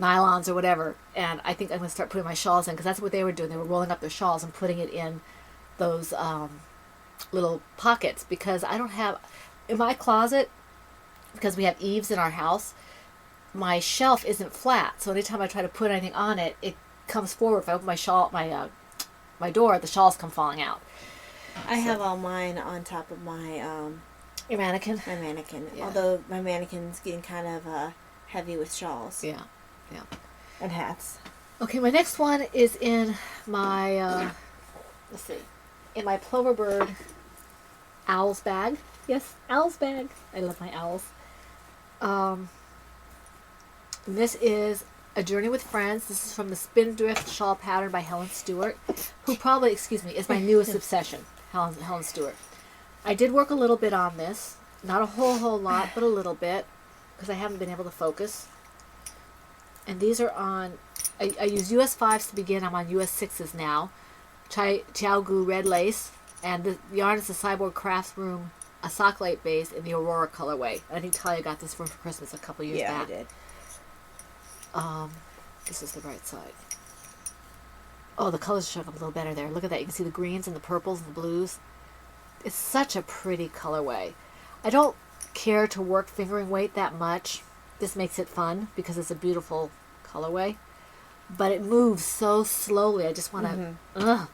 nylons or whatever. And I think I'm going to start putting my shawls in, because that's what they were doing. They were rolling up their shawls and putting it in those little pockets, because I don't have, in my closet, because we have eaves in our house, my shelf isn't flat, so anytime I try to put anything on it, it comes forward. If I open my door, the shawls come falling out. I have all mine on top of my Your mannequin? my mannequin. Yeah. Although my mannequin's getting kind of heavy with shawls Yeah. Yeah. and hats. Okay, my next one is in my, let's see, in my Plover Bird owls bag. Yes, owls bag. I love my owls. This is A Journey with Friends. This is from the Spindrift Shawl Pattern by Helen Stewart, who probably, is my newest obsession, Helen Stewart. I did work a little bit on this. Not a whole lot, but a little bit, because I haven't been able to focus. And these are on, I use US 5s to begin. I'm on US 6s now. Chiaogu red lace. And the yarn is the Cyborg Crafts Room, a sock light base in the Aurora colorway. I think Talia got this for Christmas a couple years back. Yeah, I did. This is the right side. Oh, the colors show up a little better there. Look at that. You can see the greens and the purples and the blues. It's such a pretty colorway. I don't care to work fingering weight that much. This makes it fun because it's a beautiful colorway. But it moves so slowly. I just want to...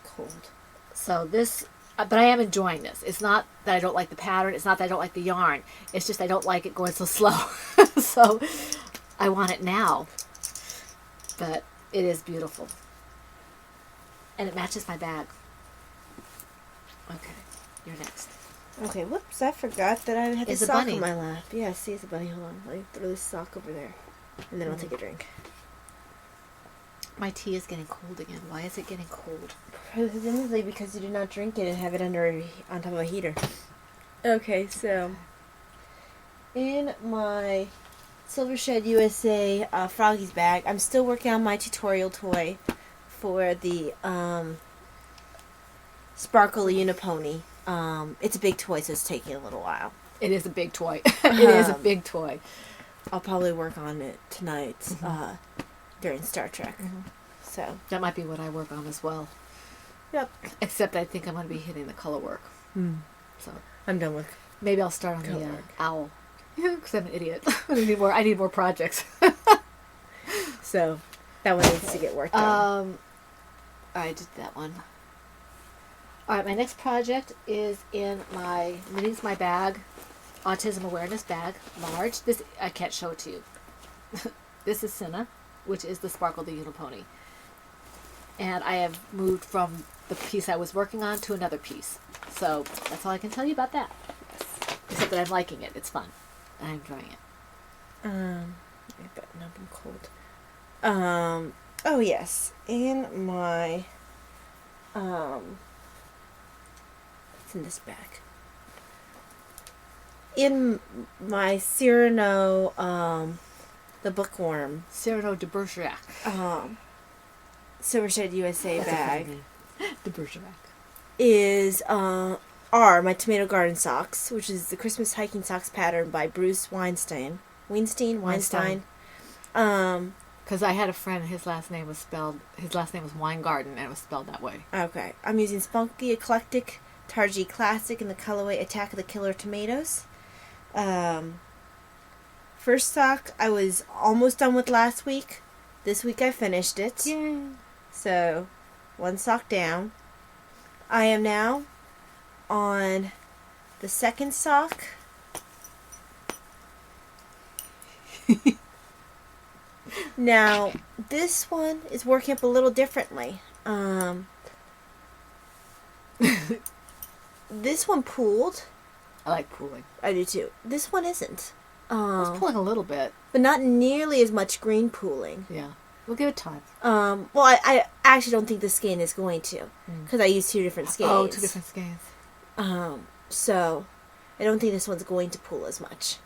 Cold. So this... but I am enjoying this. It's not that I don't like the pattern. It's not that I don't like the yarn. It's just I don't like it going so slow. So I want it now. But it is beautiful. And it matches my bag. Okay, you're next. Okay, whoops, I forgot that I had the It's a sock bunny. on my lap. Yeah, see, it's a bunny. Hold on. Let me throw this sock over there. And then I'll take a drink. My tea is getting cold again. Why is it getting cold? Presumably because you did not drink it and have it on top of a heater. Okay, so in my Silver Shed USA Froggy's bag, I'm still working on my tutorial toy for the Sparkle Unipony. It's a big toy, so it's taking a little while. It is a big toy. It is a big toy. I'll probably work on it tonight during Star Trek. So That might be what I work on as well. yep, Except I think I'm going to be hitting the color work. So I'm done with. maybe I'll start on Color the work. owl. Because I'm an idiot. I need more projects. So that one needs to get worked on. I did that one. All right, my next project is in my Minis My Bag Autism Awareness Bag, large. This I can't show it to you. This is Cinna, which is the Sparkle the Unipony. And I have moved from the piece I was working on to another piece. So that's all I can tell you about that. Except that I'm liking it. It's fun. I'm enjoying it. Let me button up. I'm cold. Oh yes, in my it's in this bag. In my Cyrano, the bookworm, Cyrano de Bergerac. Silver Shed USA That's a funny bag name. De Bergerac. is are my Tomato Garden socks, which is the Christmas hiking socks pattern by Bruce Weinstein. Weinstein. Because I had a friend, his last name was Weingarten, and it was spelled that way. Okay. I'm using Spunky Eclectic Targi Classic in the colorway Attack of the Killer Tomatoes. First sock I was almost done with last week. This week I finished it. Yay! So, one sock down. I am now on the second sock. Now, this one is working up a little differently. This one pooled. I like pooling. I do too. This one isn't. I was pulling a little bit. But not nearly as much green pooling. Yeah. We'll give it time. Well, I actually don't think the skein is going to. Because I use two different skeins. Oh, two different skeins. So, I don't think this one's going to pool as much.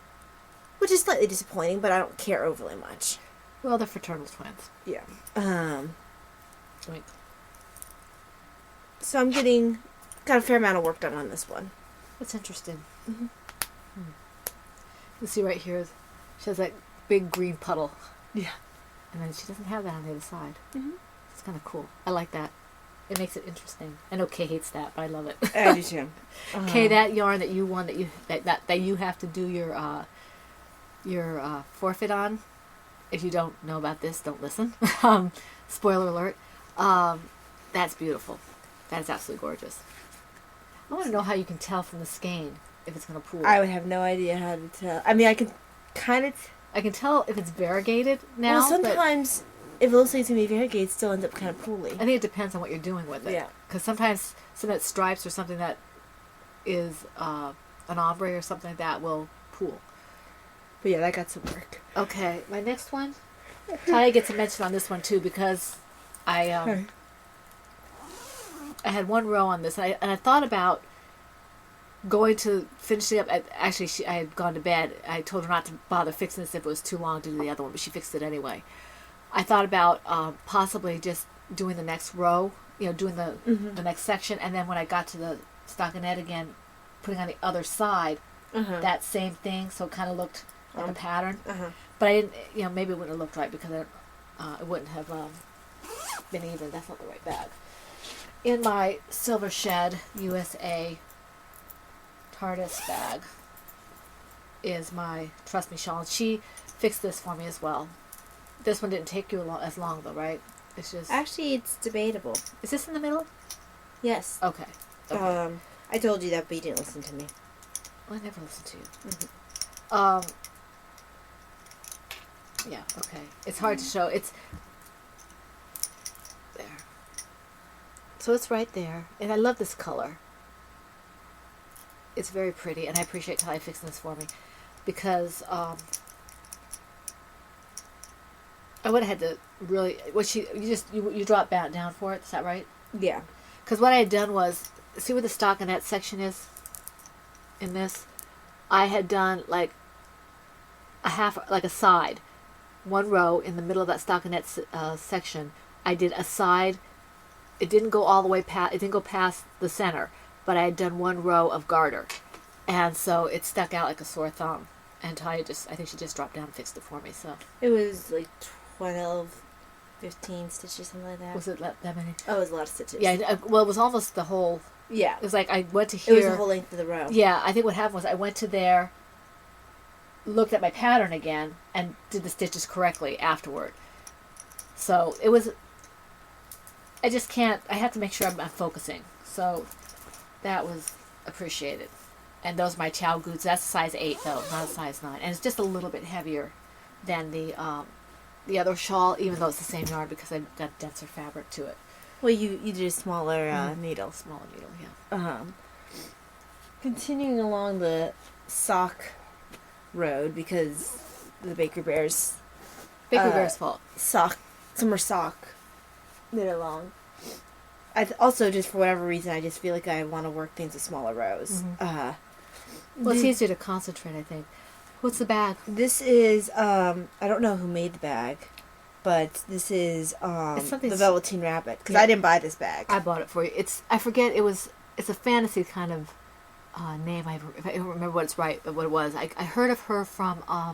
Which is slightly disappointing, but I don't care overly much. Well, they're fraternal twins. Yeah. Wait. So I'm got a fair amount of work done on this one. That's interesting. You see right here, she has that big green puddle. Yeah. And then she doesn't have that on the other side. It's kind of cool. I like that. It makes it interesting. I know Kay hates that, but I love it. I do too. Kay, that yarn that you won, that you have to do your forfeit on. If you don't know about this, don't listen. Spoiler alert. That's beautiful. That is absolutely gorgeous. I want to know how you can tell from the skein if it's going to pool. I would have no idea how to tell. I mean, I can kind of. I can tell if it's variegated now. Well, sometimes if it looks like it's going to be variegated, it still ends up kind of pooly. I think it depends on what you're doing with it. Yeah. Because sometimes some of that stripes or something that is an ombre or something like that will pool. But yeah, that got some work. Okay, my next one. Talia gets a mention on this one too because I had one row on this, and I thought about going to finish it up. Actually, I had gone to bed. I told her not to bother fixing this if it was too long to do the other one, but she fixed it anyway. I thought about possibly just doing the next row, doing the next section, and then when I got to the stockinette again, putting on the other side that same thing, so it kind of looked like a pattern. But I didn't, maybe it wouldn't have looked right because it wouldn't have been even. That's not the right bag. In my Silver Shed USA TARDIS bag is my Trust Me shawl. She fixed this for me as well. This one didn't take you as long though, right? It's just Actually, it's debatable. Is this in the middle? Yes. Okay. I told you that, but you didn't listen to me. Well, I never listened to you. Yeah. Okay. It's hard to show. It's there. So it's right there, and I love this color. It's very pretty, and I appreciate Talia fixing this for me because I would have had to really. You drop back down for it. Is that right? Yeah. Because what I had done was see where the stockinette section is in this. I had done like a side, one row in the middle of that stockinette section. I did a side. It didn't go all the way past. It didn't go past the center, but I had done one row of garter, and so it stuck out like a sore thumb. And Talia I think she just dropped down and fixed it for me. So it was like 12, 15 stitches, something like that. Was it that many? Oh, it was a lot of stitches. Yeah. Well, it was almost the whole. Yeah. It was like I went to here. It was the whole length of the row. Yeah, I think what happened was I went to there, looked at my pattern again, and did the stitches correctly afterward. So it was. I just can't. I have to make sure I'm focusing. So that was appreciated. And those are my Chow Goods. That's a size 8 though, not a size 9, and it's just a little bit heavier than the other shawl, even though it's the same yarn because I've got denser fabric to it. Well, you did a smaller needle. Smaller needle, yeah. Continuing along the sock road because the Bakery Bear's fault. Summer sock knit along. Also, just for whatever reason, I just feel like I want to work things with smaller rows. Well, it's easier to concentrate, I think. What's the bag? This is I don't know who made the bag, but this is the Velveteen Rabbit because I didn't buy this bag. I bought it for you. I forget it's a fantasy kind of name. I don't remember what it was. I heard of her from I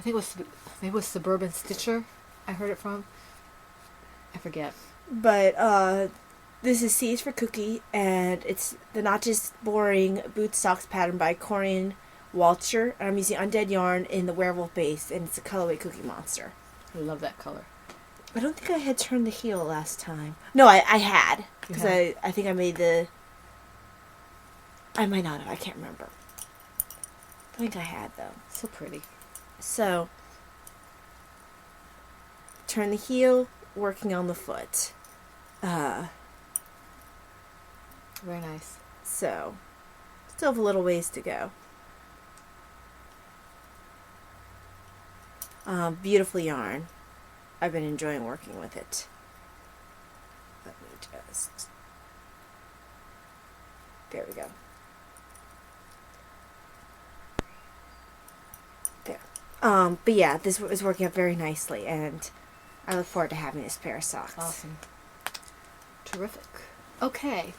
think it was Suburban Stitcher. I heard it from. I forget. But this is C is for Cookie, and it's the Not Just Boring Boot Socks pattern by Corinne Walcher. I'm using undead yarn in the werewolf base, and it's a colorway Cookie Monster. I love that color. I don't think I had turned the heel last time. No, I had. Because I think I made the... I might not have. I can't remember. I think I had, though. So pretty. So, turn the heel, working on the foot. Very nice. So, still have a little ways to go. Beautiful yarn. I've been enjoying working with it. Let me just... There we go. There. But yeah, this is working out very nicely, and I look forward to having this pair of socks. Awesome. Terrific. Okay.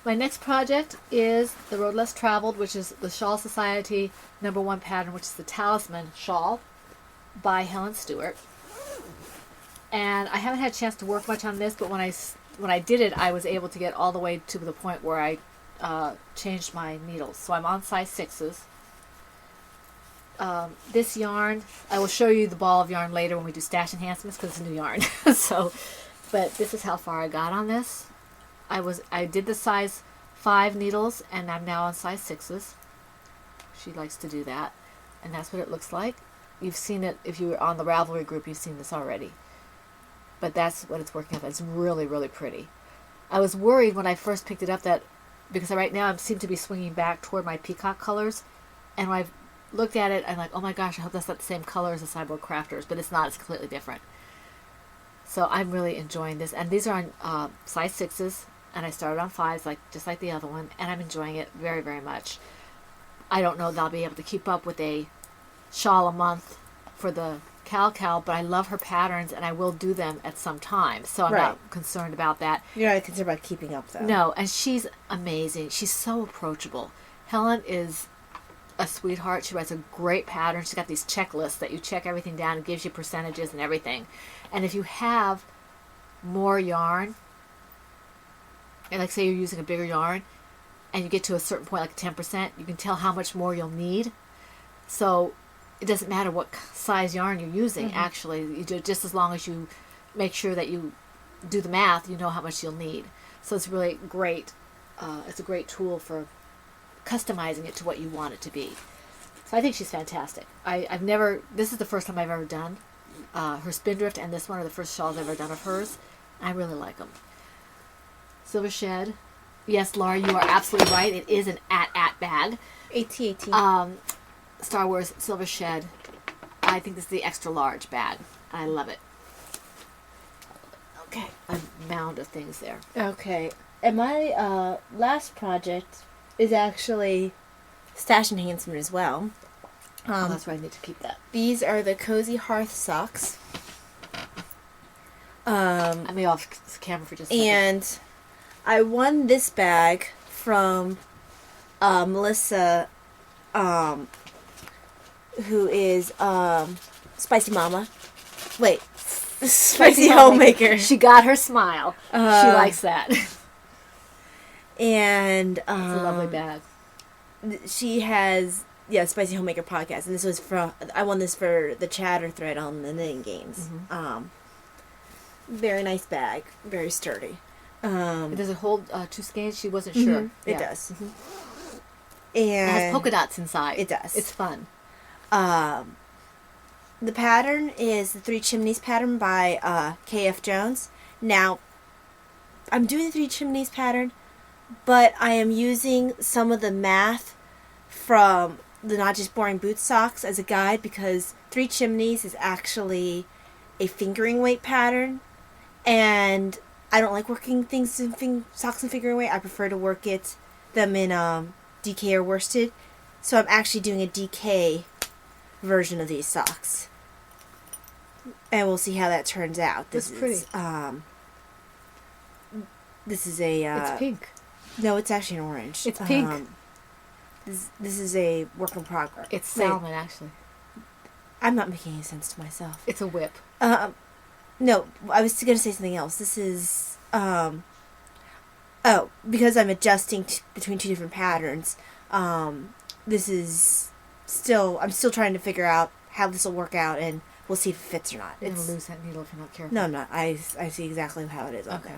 My next project is The Road Less Traveled, which is the Shawl Society #1 pattern, which is the Talisman Shawl by Helen Stewart. And I haven't had a chance to work much on this, but when I did it, I was able to get all the way to the point where I changed my needles. So I'm on size 6s. This yarn, I will show you the ball of yarn later when we do stash enhancements because it's a new yarn. But this is how far I got on this. I did the size 5 needles, and I'm now on size 6s. She likes to do that, and that's what it looks like. You've seen it if you were on the Ravelry group. You've seen this already, but that's what it's working with. It's really, really pretty. I was worried when I first picked it up that because right now I seem to be swinging back toward my peacock colors, and when I've looked at it, I'm like, oh my gosh, I hope that's not the same color as the Cyborg Crafters, but it's not. It's completely different. So I'm really enjoying this, and these are on size 6s, and I started on 5s, just like the other one, and I'm enjoying it very, very much. I don't know that I'll be able to keep up with a shawl a month for the Cal, but I love her patterns, and I will do them at some time, so I'm not concerned about that. You're not concerned about keeping up, though. No, and she's amazing. She's so approachable. Helen is a sweetheart. She writes a great pattern. She's got these checklists that you check everything down and gives you percentages and everything. And if you have more yarn, and like say you're using a bigger yarn, and you get to a certain point, like 10%, you can tell how much more you'll need. So it doesn't matter what size yarn you're using, actually. You do just as long as you make sure that you do the math, you know how much you'll need. So it's really great. It's a great tool for customizing it to what you want it to be. So I think she's fantastic. This is the first time I've ever done her Spindrift, and this one are the first shawls I've ever done of hers. I really like them. Silver Shed. Yes, Laura, you are absolutely right. It is an at bag. AT-AT. Star Wars Silver Shed. I think this is the extra large bag. I love it. Okay, a mound of things there. Okay, and my last project is actually Stash Enhancement as well. That's right, I need to keep that. These are the Cozy Hearth socks. I'm off camera for just a second. And I won this bag from Melissa, who is Spicy Mama. Wait, Spicy Homemaker. She got her smile. She likes that. And it's a lovely bag. She has Spicy Homemaker podcast, and this was I won this for the chatter thread on the knitting games. Very nice bag, very sturdy. Does it hold 2 skeins? She wasn't sure. It does. And it has polka dots inside. It does. It's fun. The pattern is the Three Chimneys pattern by K.F. Jones. Now, I'm doing the Three Chimneys pattern, but I am using some of the math from the Not Just Boring Boot Socks as a guide, because Three Chimneys is actually a fingering weight pattern, and I don't like working things in socks and fingering weight. I prefer to work them in DK or worsted. So I'm actually doing a DK version of these socks, and we'll see how that turns out. That's pretty. This is a. It's pink. No, it's actually an orange. It's pink. This is a work in progress. It's salmon, actually. I'm not making any sense to myself. It's a whip. No, I was going to say something else. This is, because I'm adjusting between 2 different patterns, this is I'm still trying to figure out how this will work out, and we'll see if it fits or not. You're going to lose that needle if you're not careful. No, I'm not. I see exactly how it is. Okay.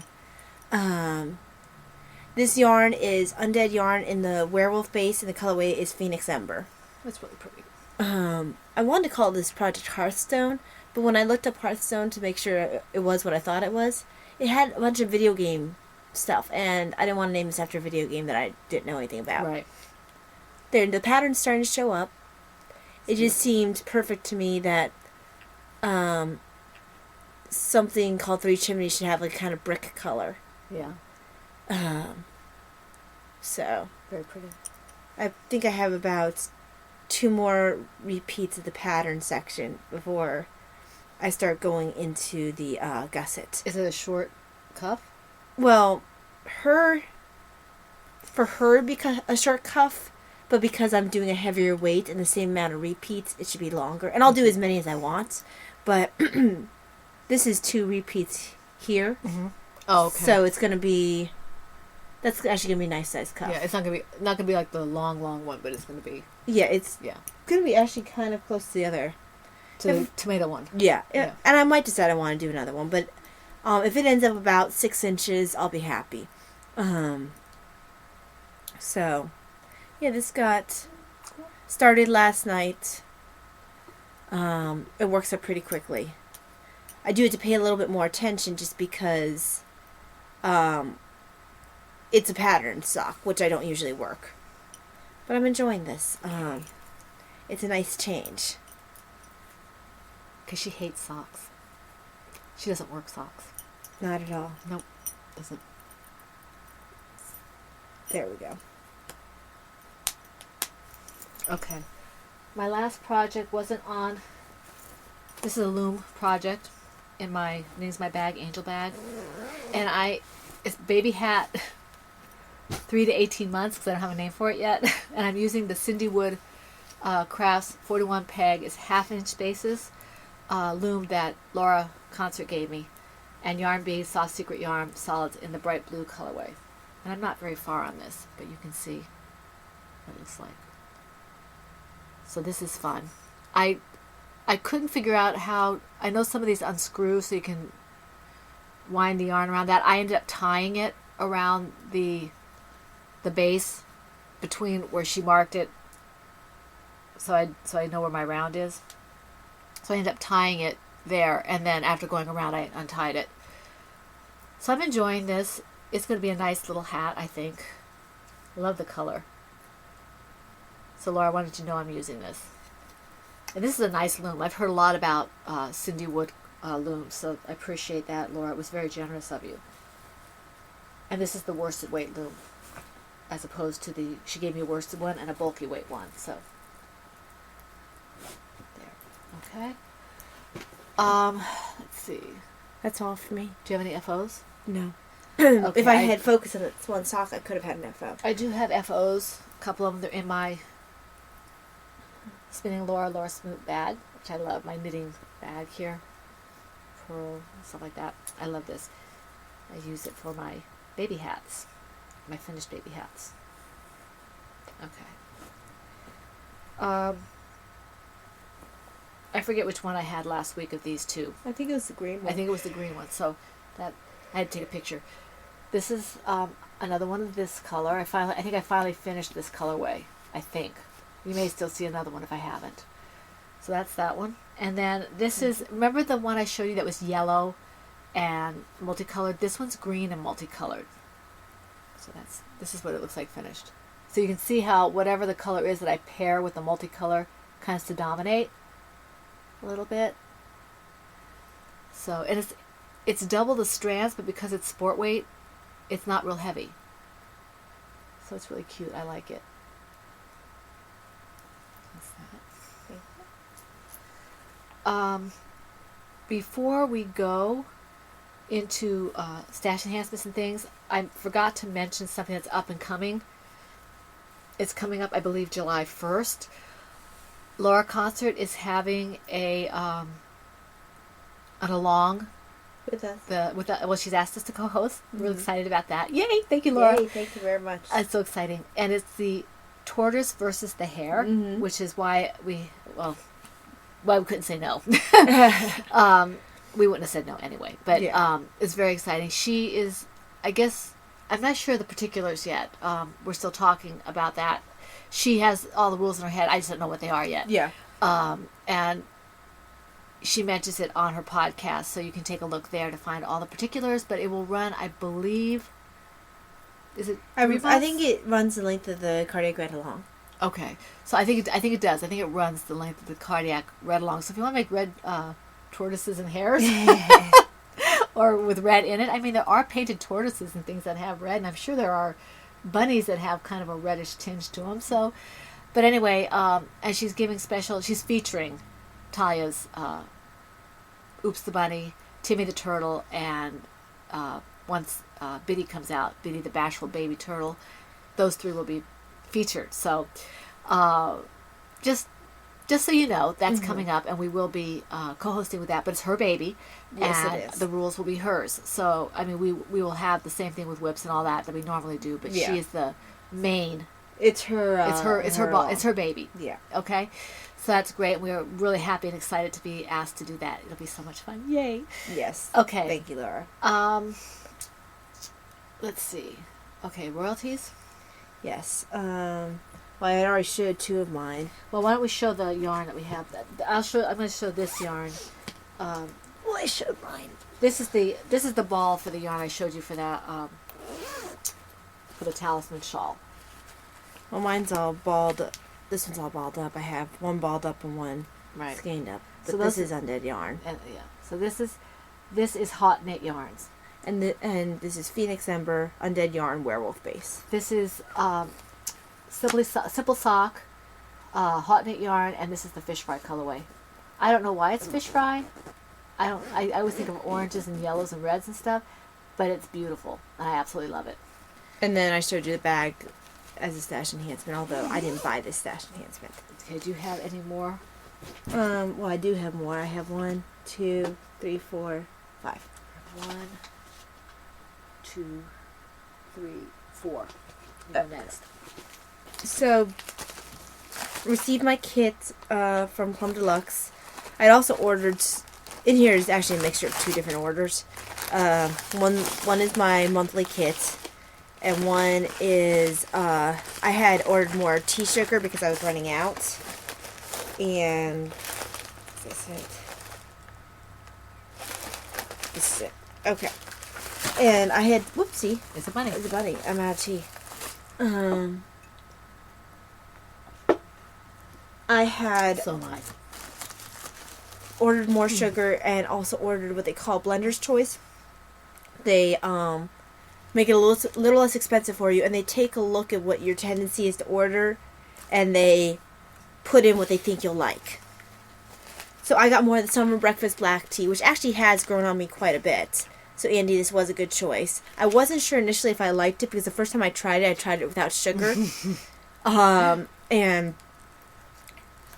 This yarn is Undead yarn in the werewolf base, and the colorway is Phoenix Ember. That's really pretty. I wanted to call this project Hearthstone, but when I looked up Hearthstone to make sure it was what I thought it was, it had a bunch of video game stuff, and I didn't want to name this after a video game that I didn't know anything about. Right. The pattern's starting to show up. It just seemed perfect to me that something called Three Chimneys should have like kind of brick color. Yeah. So very pretty. I think I have about 2 more repeats of the pattern section before I start going into the gusset. Is it a short cuff? Well, for her, because a short cuff, but because I'm doing a heavier weight and the same amount of repeats, it should be longer. And I'll do as many as I want, but this is 2 repeats here. Mm-hmm. Oh, okay. So it's gonna be. That's actually gonna be a nice size cuff. Yeah, it's not gonna be like the long one, but it's gonna be. Yeah, it's gonna be actually kind of close to the other. To the tomato one. Yeah, and I might decide I want to do another one, but if it ends up about 6 inches, I'll be happy. So, yeah, this got started last night. It works up pretty quickly. I do have to pay a little bit more attention just because it's a pattern sock, which I don't usually work. But I'm enjoying this. It's a nice change. Because she hates socks. She doesn't work socks. Not at all. Nope. Doesn't. There we go. Okay. My last project wasn't on. This is a loom project in my name's my bag, Angel Bag. And it's baby hat 3 to 18 months because I don't have a name for it yet. And I'm using the Cindy Wood Crafts 41 peg. It's 1/2 inch spaces loom that Laura Concert gave me. And Yarn Beads, Soft Secret Yarn solids in the bright blue colorway. And I'm not very far on this, but you can see what it looks like. So this is fun. I couldn't figure out how. I know some of these unscrew so you can wind the yarn around that. I ended up tying it around the base between where she marked it, so I know where my round is. So I ended up tying it there, and then after going around I untied it. So I'm enjoying this. It's going to be a nice little hat, I think. I love the color. So Laura, wanted you to know I'm using this. And this is a nice loom. I've heard a lot about Cindy Wood looms, so I appreciate that, Laura. It was very generous of you. And this is the worsted weight loom, as opposed to she gave me a worsted one and a bulky weight one. So there. Okay. Let's see. That's all for me. Do you have any FOs? No. Okay, If I had focused on this one sock, I could have had an FO. I do have FOs. A couple of them. They're in my Spinning Laura Smoot bag, which I love. My knitting bag here. Pearl, stuff like that. I love this. I use it for my baby hats. My finished baby hats. Okay. I forget which one I had last week of these two. I think it was the green one. I think it was the green one. So that I had to take a picture. This is another one of this color. I think I finally finished this colorway. I think. You may still see another one if I haven't. So that's that one. And then this is, remember the one I showed you that was yellow and multicolored? This one's green and multicolored. So this is what it looks like finished. So you can see how whatever the color is that I pair with the multicolor kinds to dominate a little bit. So, and it's double the strands, but because it's sport weight, it's not real heavy. So it's really cute. I like it. Before we go into stash enhancements and things, I forgot to mention something that's up and coming. It's coming up, I believe, July 1st. Laura Concert is having an along with us. Well, she's asked us to co-host. We're really excited about that. Yay! Thank you, Laura. Yay! Thank you very much. It's so exciting, and it's the tortoise versus the hare, which is why we couldn't say no. We wouldn't have said no anyway. But it's very exciting. She is, I guess, I'm not sure the particulars yet. We're still talking about that. She has all the rules in her head. I just don't know what they are yet. Yeah. And she mentions it on her podcast, so you can take a look there to find all the particulars. But it will run, I believe, is it 3 months? I think it runs the length of the cardiac ride along. Okay, so I think it does. I think it runs the length of the cardiac red along. So if you want to make red tortoises and hares, or with red in it, I mean there are painted tortoises and things that have red, and I'm sure there are bunnies that have kind of a reddish tinge to them. So, but anyway, and she's featuring Talia's Oops the Bunny, Timmy the Turtle, and once Biddy comes out, Biddy the Bashful Baby Turtle, those 3 will be featured. So just so you know, that's coming up, and we will be co-hosting with that, but it's her baby. Yes, and it is. The rules will be hers. So I mean, we will have the same thing with whips and all that we normally do, but she is the main. It's her it's her baby. Yeah. Okay, so that's great. We're really happy and excited to be asked to do that. It'll be so much fun. Yay. Yes. Okay. Thank you, Laura. Let's see. Okay, royalties. Yes. Well, I already showed 2 of mine. Well, why don't we show the yarn that we have? I'm going to show this yarn. Well, I showed mine. This is the ball for the yarn I showed you for that for the talisman shawl. Well, mine's all balled up. This one's all balled up. I have one balled up and one Right. skeined up. But So this those- is undead yarn. And yeah. So this is hot knit yarns. And this is Phoenix Ember, undead yarn, werewolf base. This is simple sock, hot knit yarn, and this is the fish fry colorway. I don't know why it's fish fry. I always think of oranges and yellows and reds and stuff, but it's beautiful. And I absolutely love it. And then I showed you the bag as a stash enhancement, although I didn't buy this stash enhancement. Okay, do you have any more? Well, I do have more. I have 1, 2, 3, 4, 5. 1, 2, 3, 4. You go next. So, received my kit from Plum Deluxe. I'd also ordered. In here is actually a mixture of 2 different orders. One is my monthly kit, and one is I had ordered more tea sugar because I was running out. And is this it? This is it. Okay. And I had whoopsie. It's a bunny. It's a bunny. I'm out of tea. I had So am I. ordered more sugar and also ordered what they call blender's choice. They make it a little less expensive for you, and they take a look at what your tendency is to order, and they put in what they think you'll like. So I got more of the summer breakfast black tea, which actually has grown on me quite a bit. So Andy, this was a good choice. I wasn't sure initially if I liked it because the first time I tried it without sugar.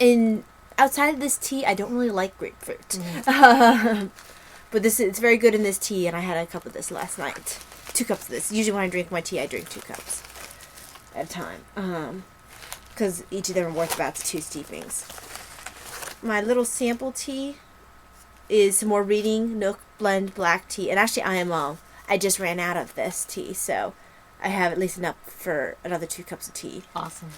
And outside of this tea, I don't really like grapefruit. But it's very good in this tea, and I had a cup of this last night. 2 cups of this. Usually when I drink my tea, I drink 2 cups at a time. Because each of them are worth about 2 steepings. My little sample tea is some more Reading Nook Blend black tea. And actually, I just ran out of this tea, so I have at least enough for another 2 cups of tea. Awesome.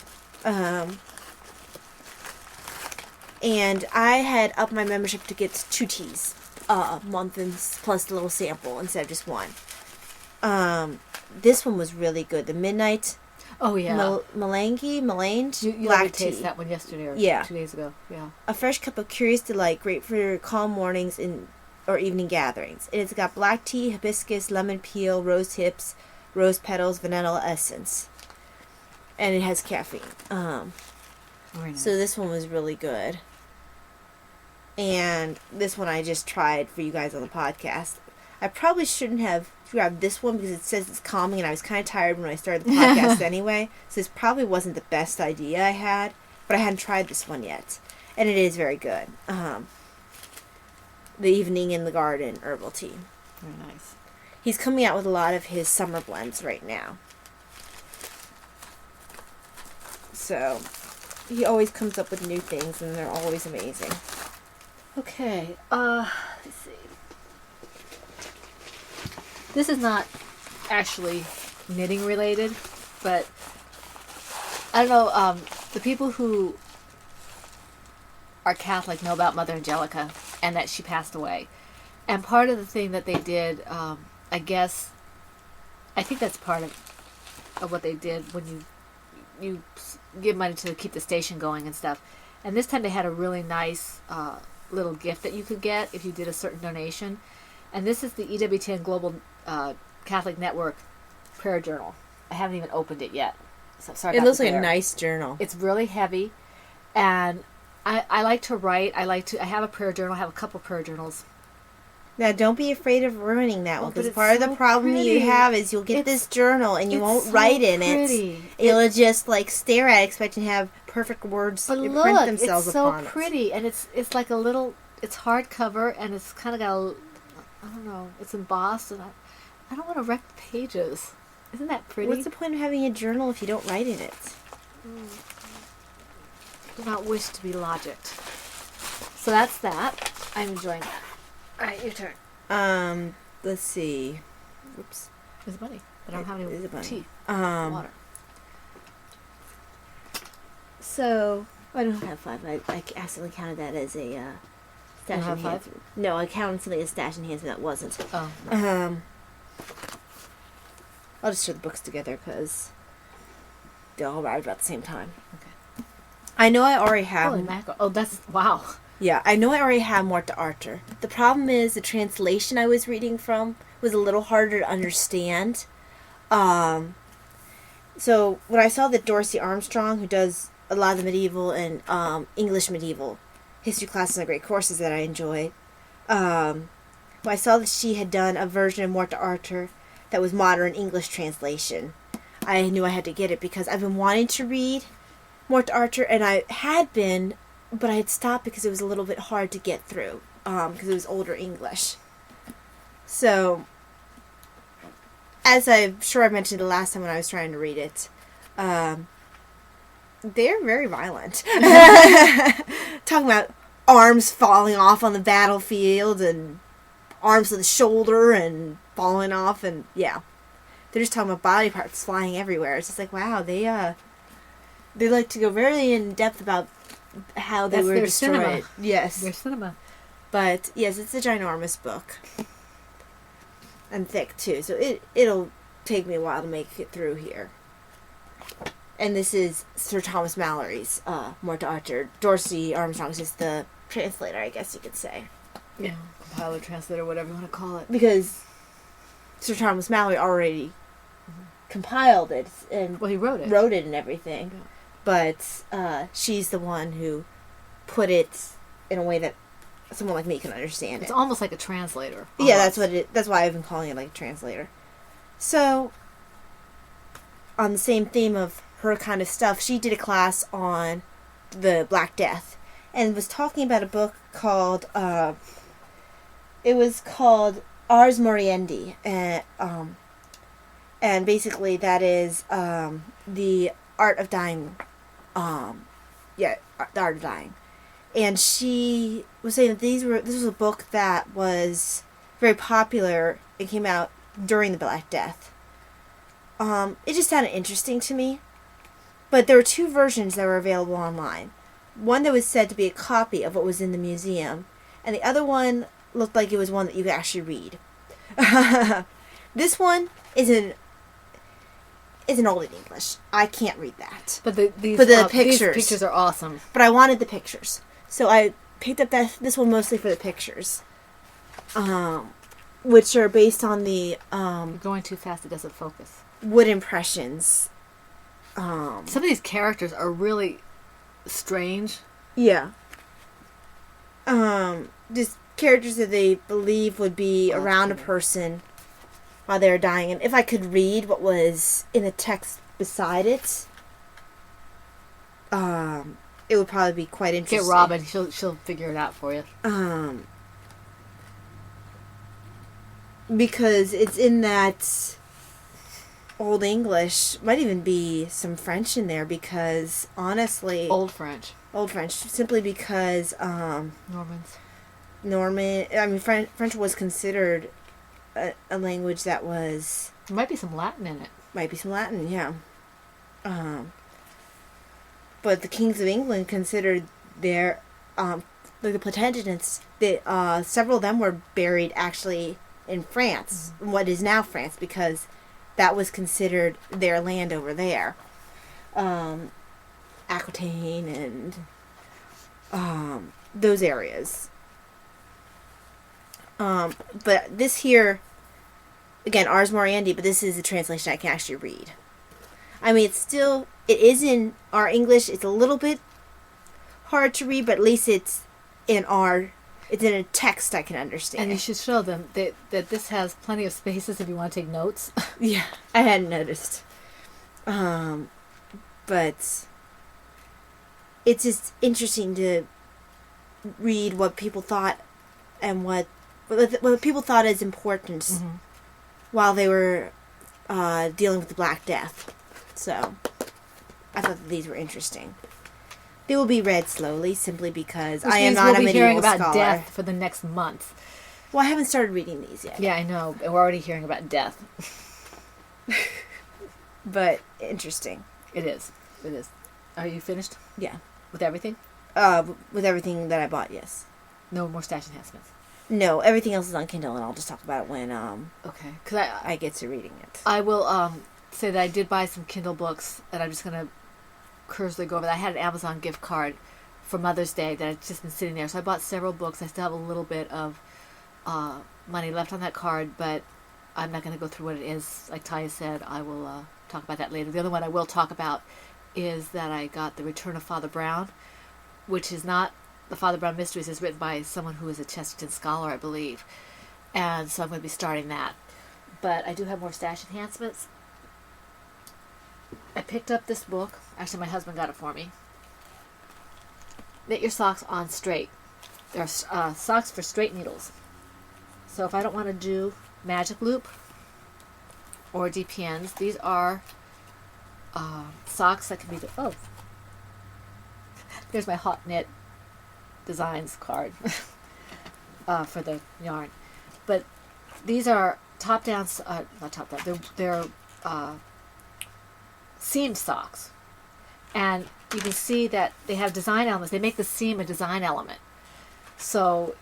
And I had upped my membership to get 2 teas a month, and plus the little sample instead of just 1. This one was really good. The Midnight Oh yeah. Melange you let black me taste tea. that one yesterday or Yeah. 2 days ago. Yeah. A fresh cup of curious delight, great for calm mornings or evening gatherings. And it's got black tea, hibiscus, lemon peel, rose hips, rose petals, vanilla essence. And it has caffeine. Very nice. So this one was really good. And this one I just tried for you guys on the podcast. I probably shouldn't have grabbed this one because it says it's calming, and I was kind of tired when I started the podcast anyway. So this probably wasn't the best idea I had, but I hadn't tried this one yet. And it is very good. The Evening in the Garden herbal tea. Very nice. He's coming out with a lot of his summer blends right now. So he always comes up with new things, and they're always amazing. Okay. Let's see. This is not actually knitting related, but I don't know. The people who are Catholic know about Mother Angelica and that she passed away. And part of the thing that they did, I think that's part of what they did when you give money to keep the station going and stuff. And this time they had a really nice little gift that you could get if you did a certain donation. And this is the EWTN Global Catholic Network prayer journal. I haven't even opened it yet. So sorry. It looks like a nice journal. It's really heavy, and I like to write. I have a prayer journal. I have a couple prayer journals. Now, don't be afraid of ruining that one, but because it's part of the so problem you pretty. have is you'll get this journal and you It's won't so write in pretty. it. You'll just stare at it, expecting to have perfect words But print look, themselves it's so upon pretty, and it's like a little. It's hardcover, and it's kind of got a. I don't know. It's embossed, and I don't want to wreck the pages. Isn't that it. pretty? What's the point of having a journal if you don't write in it? Do not wish to be logicked. So that's that. I'm enjoying that. All right, your turn. Let's see. Oops. There's money. I don't have It is any a bunny. tea. Water. So I don't have 5. I accidentally counted that as a stash You have 5? enhancement. No, I counted something as stash enhancement that wasn't. Oh. I'll just show the books together because they all arrived about the same time. Okay. I know I already have. Holy mackerel. Oh, that's, wow. Yeah, I know I already have Mort d'Arthur. The problem is the translation I was reading from was a little harder to understand. So when I saw that Dorsey Armstrong, who does a lot of the medieval and English medieval history classes and great courses that I enjoyed, when I saw that she had done a version of Mort d'Arthur that was modern English translation, I knew I had to get it because I've been wanting to read Mort d'Arthur, and I had been, but I had stopped because it was a little bit hard to get through because it was older English. So, as I'm sure I mentioned the last time when I was trying to read it, they're very violent. Talking about arms falling off on the battlefield and arms to the shoulder and falling off, and yeah. They're just talking about body parts flying everywhere. It's just like, wow, they like to go very in depth about how they were destroyed. Cinema. Yes. Their cinema. But yes, it's a ginormous book. And thick too, so it'll take me a while to make it through here. And this is Sir Thomas Mallory's Mort d'Arthur. Dorsey Armstrong is just the translator, I guess you could say. Yeah. Compiler, translator, whatever you want to call it. Because Sir Thomas Mallory already compiled it and Well, he wrote it. wrote it and everything. Yeah. But she's the one who put it in a way that someone like me can understand It's it. almost like a translator. Yeah, Almost. that's why I've been calling it like a translator. So, on the same theme of her kind of stuff, she did a class on the Black Death and was talking about a book called it was called Ars Moriendi, and basically that is the art of dying. The art of dying. And she was saying that this was a book that was very popular. It came out during the Black Death. It just sounded interesting to me. But there were 2 versions that were available online. One that was said to be a copy of what was in the museum, and the other one looked like it was one that you could actually read. This one is in old English. I can't read that. But the pictures. These pictures are awesome. But I wanted the pictures. So I picked up this one mostly for the pictures. Which are based on the You're going too fast, it doesn't focus. wood impressions. Some of these characters are really strange. Yeah. Just characters that they believe would be around a person while they're dying. And if I could read what was in the text beside it, it would probably be quite interesting. Get Robin, she'll figure it out for you. Because it's in that Old English. Might even be some French in there because, honestly... Old French. Old French. Simply because, Normans. French was considered a language that was... There might be some Latin in it. Might be some Latin, yeah. But the kings of England considered their... like the Plantagenets, several of them were buried actually in France, what is now France, because that was considered their land over there. Aquitaine and those areas. But this here, again, Ars Moriendi, but this is a translation I can actually read. I mean, it is in our English. It's a little bit hard to read, but at least it's in a text I can understand. And you should show them that this has plenty of spaces if you want to take notes. Yeah, I hadn't noticed. But it's just interesting to read what people thought and what people thought is important while they were dealing with the Black Death. So I thought that these were interesting. They will be read slowly, simply because I am not a medieval scholar. We'll be hearing about death for the next month. Well, I haven't started reading these yet. Yeah, I know. And we're already hearing about death. But interesting. It is. It is. Are you finished Yeah. with everything? With everything that I bought, yes. No more stash enhancements. No, everything else is on Kindle, and I'll just talk about it when Okay. Because I get to reading it. I will say that I did buy some Kindle books, and I'm just going to cursory go over that. I had an Amazon gift card for Mother's Day that had just been sitting there, so I bought several books. I still have a little bit of money left on that card, but I'm not going to go through what it is. Like Taya said, I will talk about that later. The other one I will talk about is that I got The Return of Father Brown, which is not the Father Brown Mysteries. Is written by someone who is a Chesterton scholar, I believe, and so I'm going to be starting that. But I do have more stash enhancements. I picked up this book. Actually, my husband got it for me. Knit Your Socks on Straight. There are socks for straight needles. So if I don't want to do magic loop or DPNs, these are socks that can be... Oh, there's my hot knit designs card for the yarn. But these are top-down... not top-down. They're seam socks. And you can see that they have design elements. They make the seam a design element. So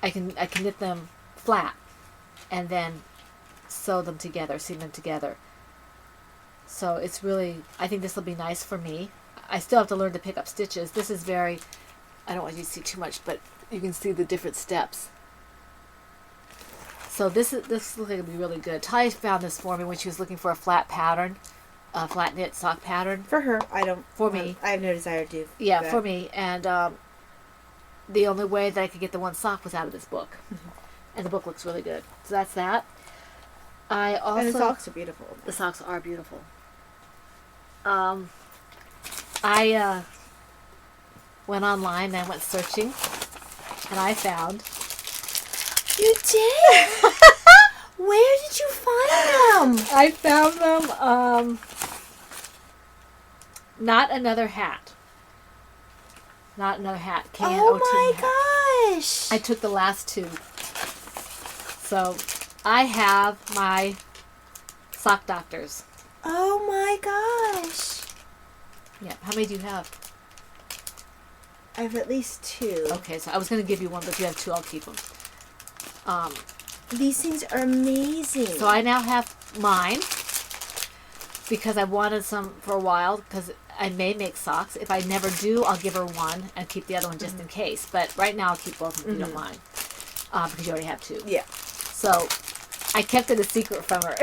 I can knit them flat and then sew them together, seam them together. So it's really, I think this will be nice for me. I still have to learn to pick up stitches. This is very, I don't want you to see too much, but you can see the different steps. So this looks like it'll be really good. Ty found this for me when she was looking for a flat pattern, a flat knit sock pattern. For her, I don't. For me. I have no desire to do Yeah, that. for me. And the only way that I could get the one sock was out of this book. Mm-hmm. And the book looks really good. So that's that. I also... And the socks are beautiful. The socks are beautiful. I went online and I went searching, and I found... You did? Where did you find them? I found them, Not Another Hat. Not Another Hat. K-N-O-T Oh hat. my gosh. I took the last two. So, I have my sock doctors. Oh my gosh. Yeah. How many do you have? I have at least 2. Okay, so I was going to give you one, but if you have 2, I'll keep them. These things are amazing. So I now have mine because I wanted some for a while because I may make socks. If I never do, I'll give her one and keep the other one just in case. But right now I'll keep both of them if you don't mind because you already have 2. Yeah. So I kept it a secret from her.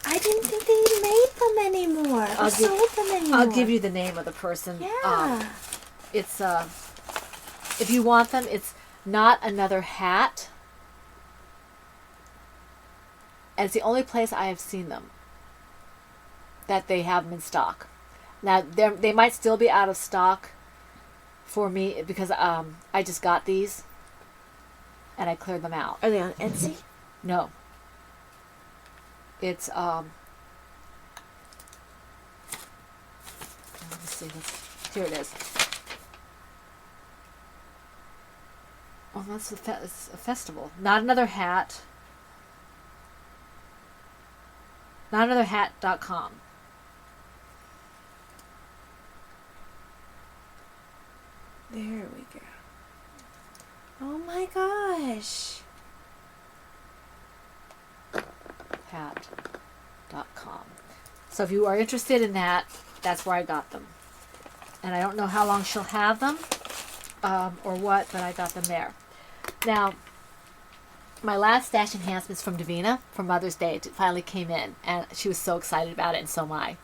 I didn't think they made them anymore. Or sold them anymore. I'll give you the name of the person. Yeah. It's if you want them, it's Not Another Hat. And it's the only place I have seen them that they have them in stock. Now, they might still be out of stock for me because I just got these and I cleared them out. Are they on Etsy? No. It's, let me see. Here it is. Oh, that's it's a festival. Not Another Hat. NotAnotherHat.com. There we go. Oh my gosh. Hat.com. So if you are interested in that, that's where I got them. And I don't know how long she'll have them or what, but I got them there. Now, my last stash enhancements from Davina for Mother's Day finally came in, and she was so excited about it, and so am I.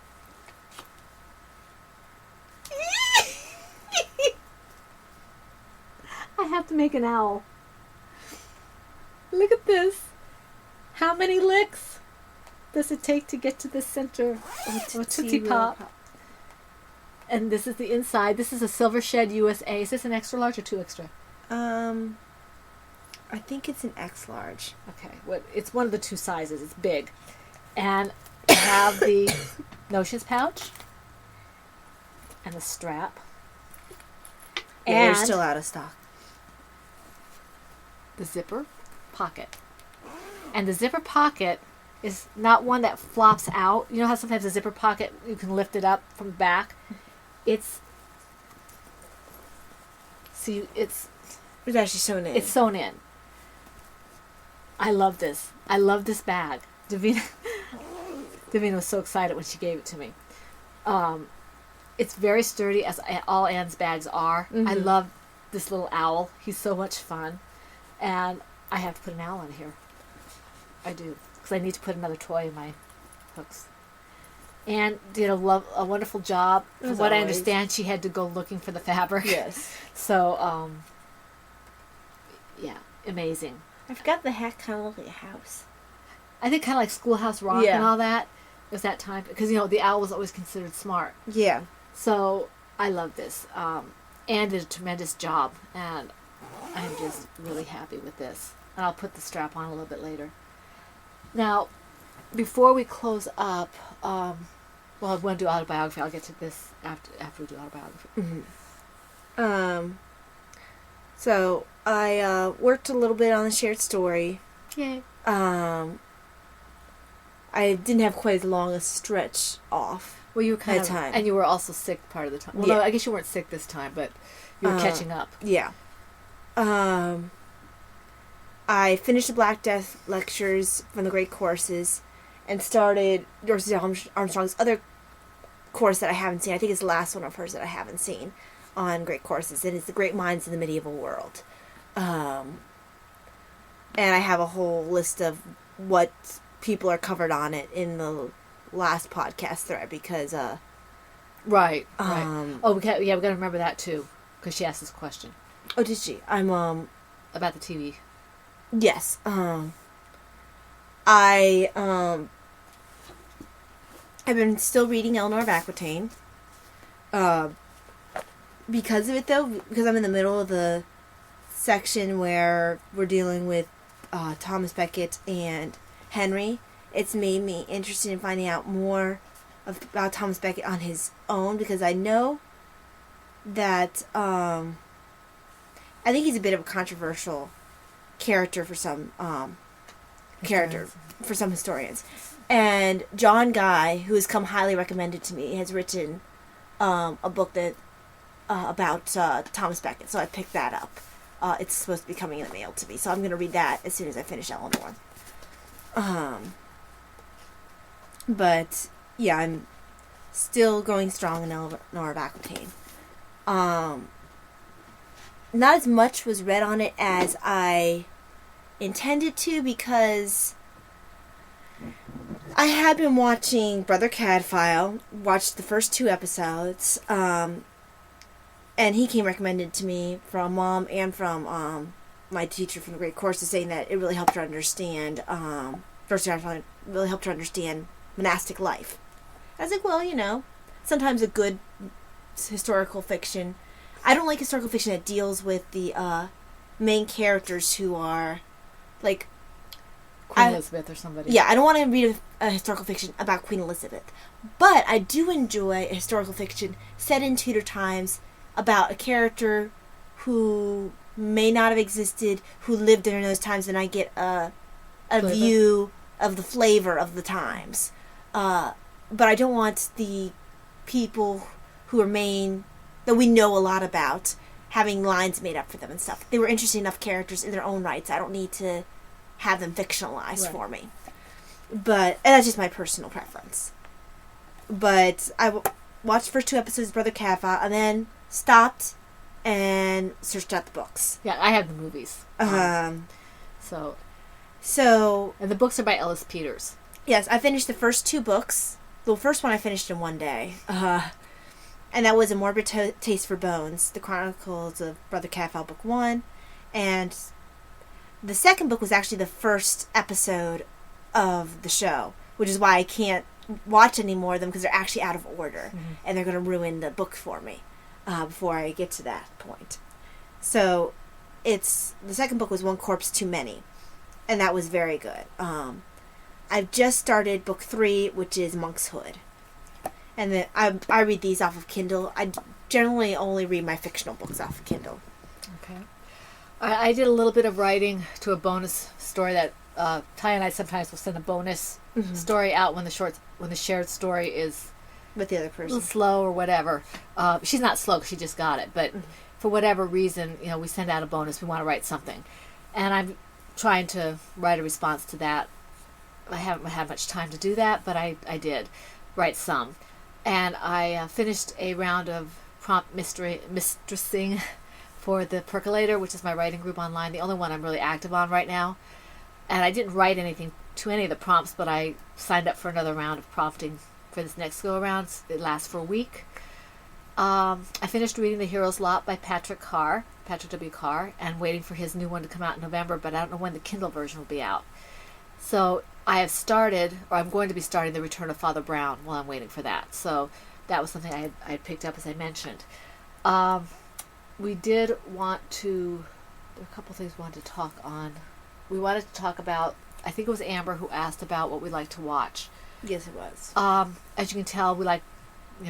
I have to make an owl. Look at this. How many licks does it take to get to the center of a Tootsie Pop? And this is the inside. This is a Silver Shed USA. Is this an extra large or 2 extra? I think it's an X large. Okay, it's one of the 2 sizes. It's big. And I have the notions pouch and the strap. Yeah, And they're still out of stock. the zipper pocket. And the zipper pocket is not one that flops out. You know how sometimes a zipper pocket, you can lift it up from the back? It's actually sewn in. It's sewn in. I love this. I love this bag. Davina was so excited when she gave it to me. It's very sturdy, as all Anne's bags are. Mm-hmm. I love this little owl. He's so much fun. And I have to put an owl in here. I do. Because I need to put another toy in my hooks. Anne did a wonderful job. From what I understand, she had to go looking for the fabric. Yes. So, yeah, amazing. I forgot the hat kind of looked like a house. I think kind of like Schoolhouse Rock and all that. It was that time. Because, the owl was always considered smart. Yeah. So, I love this. Anne did a tremendous job. And I'm just really happy with this. And I'll put the strap on a little bit later. Now, before we close up, well, I want to do autobiography. I'll get to this after we do autobiography. Mm-hmm. So I worked a little bit on the shared story. Yay. I didn't have quite as long a stretch off. Well, you were kind of, time. And you were also sick part of the time. Well, no, I guess you weren't sick this time, but you were catching up. Yeah. I finished the Black Death lectures from the Great Courses and started Dorothy Armstrong's other course that I haven't seen. I think it's the last one of hers that I haven't seen on Great Courses. And it's The Great Minds in the Medieval World. And I have a whole list of what people are covered on it in the last podcast thread because... Right. Oh, we got to remember that too, because she asked this question. Oh, did she? I'm about the TV. Yes. I've been still reading Eleanor of Aquitaine. Because of it, though, because I'm in the middle of the section where we're dealing with Thomas Becket and Henry, it's made me interested in finding out more about Thomas Becket on his own, because I know that I think he's a bit of a controversial character for some historians. And John Guy, who has come highly recommended to me, has written a book that about Thomas Becket, so I picked that up. It's supposed to be coming in the mail to me, so I'm going to read that as soon as I finish Eleanor. But yeah, I'm still going strong in Eleanor of Aquitaine. Not as much was read on it as I intended to, because I had been watching Brother Cadfael, watched the first 2 episodes, and he came recommended to me from Mom and from my teacher from the Great Courses, saying that it really helped her understand, really helped her understand monastic life. I was like, well, sometimes a good historical fiction. I don't like historical fiction that deals with the main characters who are, like... Queen Elizabeth or somebody. Yeah, I don't want to read a historical fiction about Queen Elizabeth. But I do enjoy a historical fiction set in Tudor times about a character who may not have existed, who lived during those times, and I get a view of the flavor of the times. But I don't want the people who are that we know a lot about, having lines made up for them and stuff. They were interesting enough characters in their own rights. I don't need to have them fictionalized for me. And that's just my personal preference. But I watched the first 2 episodes of Brother Cadfael and then stopped and searched out the books. Yeah, I have the movies. So, and the books are by Ellis Peters. Yes, I finished the first 2 books. The first one I finished in one day. And that was A Morbid Taste for Bones, The Chronicles of Brother Cadfael, Book 1. And the second book was actually the first episode of the show, which is why I can't watch any more of them, because they're actually out of order. Mm-hmm. And they're going to ruin the book for me before I get to that point. So the second book was One Corpse Too Many. And that was very good. I've just started book 3, which is Monk's Hood. And then I read these off of Kindle. I generally only read my fictional books off of Kindle. Okay. I did a little bit of writing to a bonus story that Ty and I sometimes will send a bonus Mhm. story out when the shared story is With the other a person. little slow or whatever. She's not slow 'cause she just got it, but for whatever reason, we send out a bonus. We want to write something, and I'm trying to write a response to that. I haven't had much time to do that, but I did write some, and I finished a round of prompt mistressing for the Percolator, which is my writing group online, the only one I'm really active on right now. And I didn't write anything to any of the prompts, but I signed up for another round of prompting for this next go around. It lasts for a week. I finished reading The Hero's Lot by Patrick W. Carr, and waiting for his new one to come out in November, but I don't know when the Kindle version will be out. So I have started, or I'm going to be starting, The Return of Father Brown while I'm waiting for that. So that was something I had picked up, as I mentioned. We did want to, there are a couple things we wanted to talk on. We wanted to talk about, I think it was Amber who asked about what we like to watch. Yes, it was. As you can tell, we like,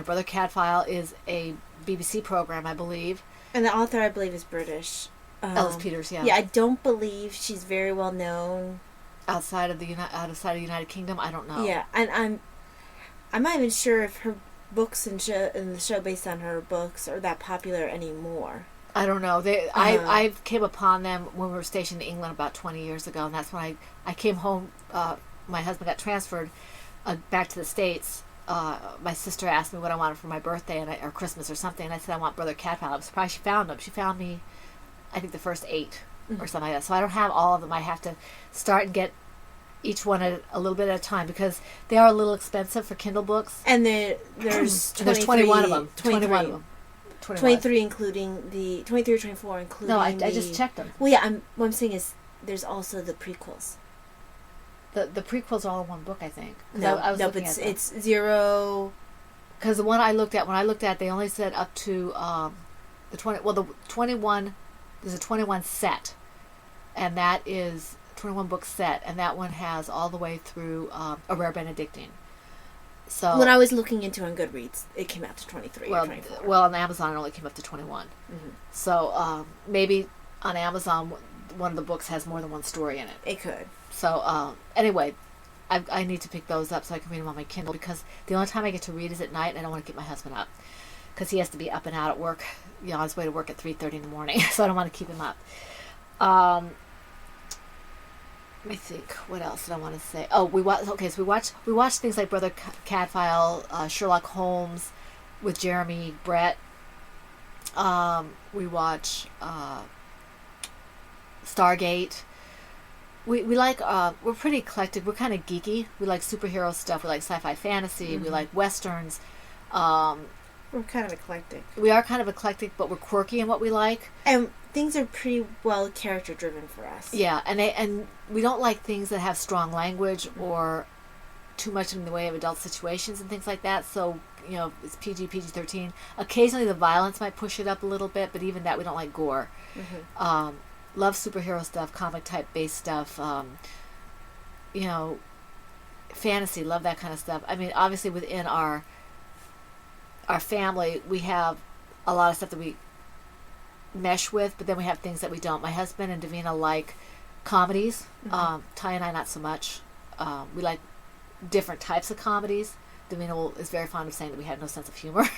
Brother Cadfael is a BBC program, I believe. And the author, I believe, is British. Ellis Peters, yeah. Yeah, I don't believe she's very well known outside of the United Kingdom. I don't know. Yeah, and I'm not even sure if her books and the show based on her books are that popular anymore. I don't know. I came upon them when we were stationed in England about 20 years ago, and that's when I came home. My husband got transferred back to the States. My sister asked me what I wanted for my birthday or Christmas or something, and I said I want Brother Cadfael. I was surprised she found them. She found me, I think, the first 8 or something like that. So I don't have all of them. I have to start and get each one a little bit at a time, because they are a little expensive for Kindle books. And there's 21 of them. 21 of them. 23 including the 23 or 24 including. No, I just checked them. Well, yeah. What I'm saying is there's also the prequels. The prequels are all in one book, I think. No, but it's 0. Because the one I looked at, they only said up to the 20. Well, the 21. There's a 21 set, and that is 21 book set, and that one has all the way through A Rare Benedictine. So when I was looking into on Goodreads, it came out to 23 or 24. Well, on Amazon it only came up to 21. Mm-hmm. So maybe on Amazon one of the books has more than one story in it. It could. So anyway, I need to pick those up so I can read them on my Kindle, because the only time I get to read is at night, and I don't want to keep my husband up, because he has to be up and out at work, on his way to work at 3:30 in the morning. So I don't want to keep him up. Let me think. What else did I want to say? Oh, we watched things like Brother Cadfael, Sherlock Holmes with Jeremy Brett. We watch Stargate. We like we're pretty eclectic. We're kind of geeky. We like superhero stuff. We like sci-fi fantasy. We like westerns. We're kind of eclectic. We are kind of eclectic, but we're quirky in what we like. And things are pretty well character driven for us. Yeah, and we don't like things that have strong language or too much in the way of adult situations and things like that. So, it's PG-13. Occasionally the violence might push it up a little bit, but even that, we don't like gore. Mm-hmm. Love superhero stuff, comic type based stuff. Fantasy, love that kind of stuff. I mean, obviously within our family, we have a lot of stuff that we mesh with, but then we have things that we don't. My husband and Davina like comedies. Mm-hmm. Ty and I not so much. We like different types of comedies. Davina is very fond of saying that we have no sense of humor.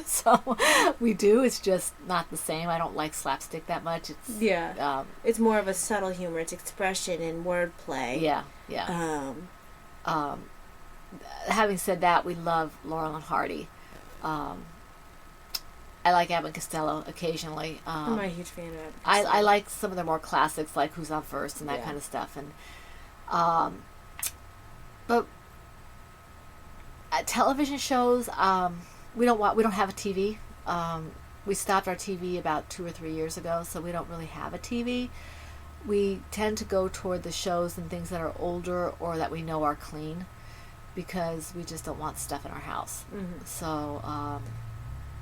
So we do. It's just not the same. I don't like slapstick that much. It's more of a subtle humor. It's expression and wordplay. Yeah. Having said that, we love Laurel and Hardy. I like Abbott and Costello occasionally. I'm not a huge fan of it. I like some of their more classics, like Who's on First and that kind of stuff. And but television shows, we don't have a TV. We stopped our TV about 2 or 3 years ago, so we don't really have a TV. We tend to go toward the shows and things that are older or that we know are clean, because we just don't want stuff in our house. Mm-hmm. So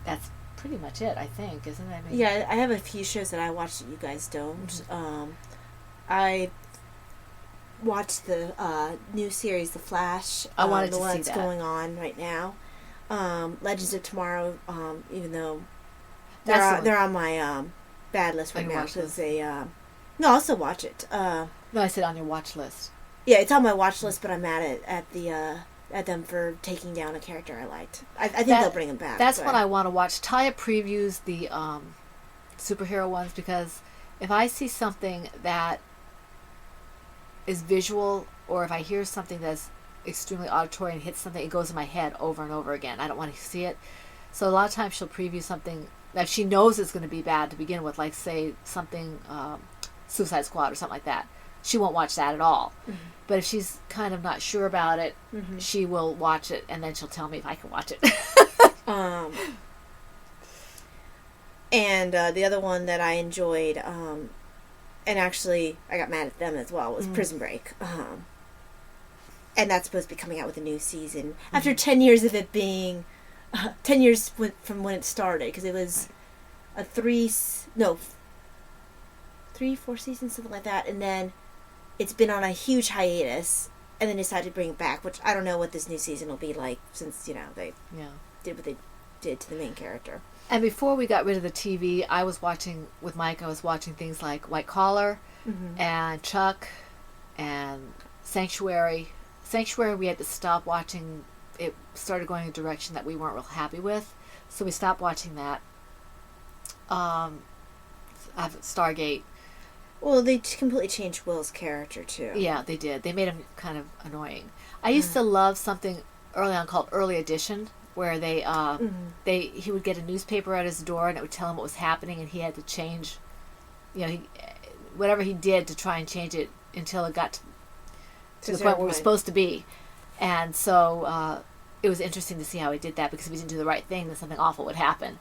that's pretty much it, I think, isn't it? I mean, I have a few shows that I watch that you guys don't. Mm-hmm. I watched the new series, The Flash. I wanted the to one see that's that. going on right now. Legends of Tomorrow. Even though they're on my bad list right now, because they. No, I'll also watch it. No, I said on your watch list. Yeah, it's on my watch list, but I'm mad at them for taking down a character I liked. I think they'll bring him back. That's what I want to watch. Taya previews the superhero ones, because if I see something that is visual, or if I hear something that's extremely auditory and hits something, it goes in my head over and over again. I don't want to see it. So a lot of times she'll preview something that she knows is going to be bad to begin with, like say something Suicide Squad or something like that. She won't watch that at all. Mm-hmm. But if she's kind of not sure about it, mm-hmm. she will watch it, and then she'll tell me if I can watch it. And the other one that I enjoyed, and actually I got mad at them as well, was Prison Break. And that's supposed to be coming out with a new season after 10 years of it being 10 years from when it started, because it was a 4 seasons, something like that, and then it's been on a huge hiatus, and then decided to bring it back, which I don't know what this new season will be like, since they did what they did to the main character. And before we got rid of the TV, I was watching with Mike. I was watching things like White Collar, mm-hmm. and Chuck, and Sanctuary. Sanctuary, we had to stop watching. It started going a direction that we weren't real happy with, so we stopped watching that. Stargate. Well, they completely changed Will's character too. Yeah, they did. They made him kind of annoying. I used to love something early on called Early Edition, where he would get a newspaper at his door and it would tell him what was happening, and he had to change, whatever he did to try and change it until it got to the point where it was supposed to be. And so it was interesting to see how he did that, because if he didn't do the right thing, then something awful would happen.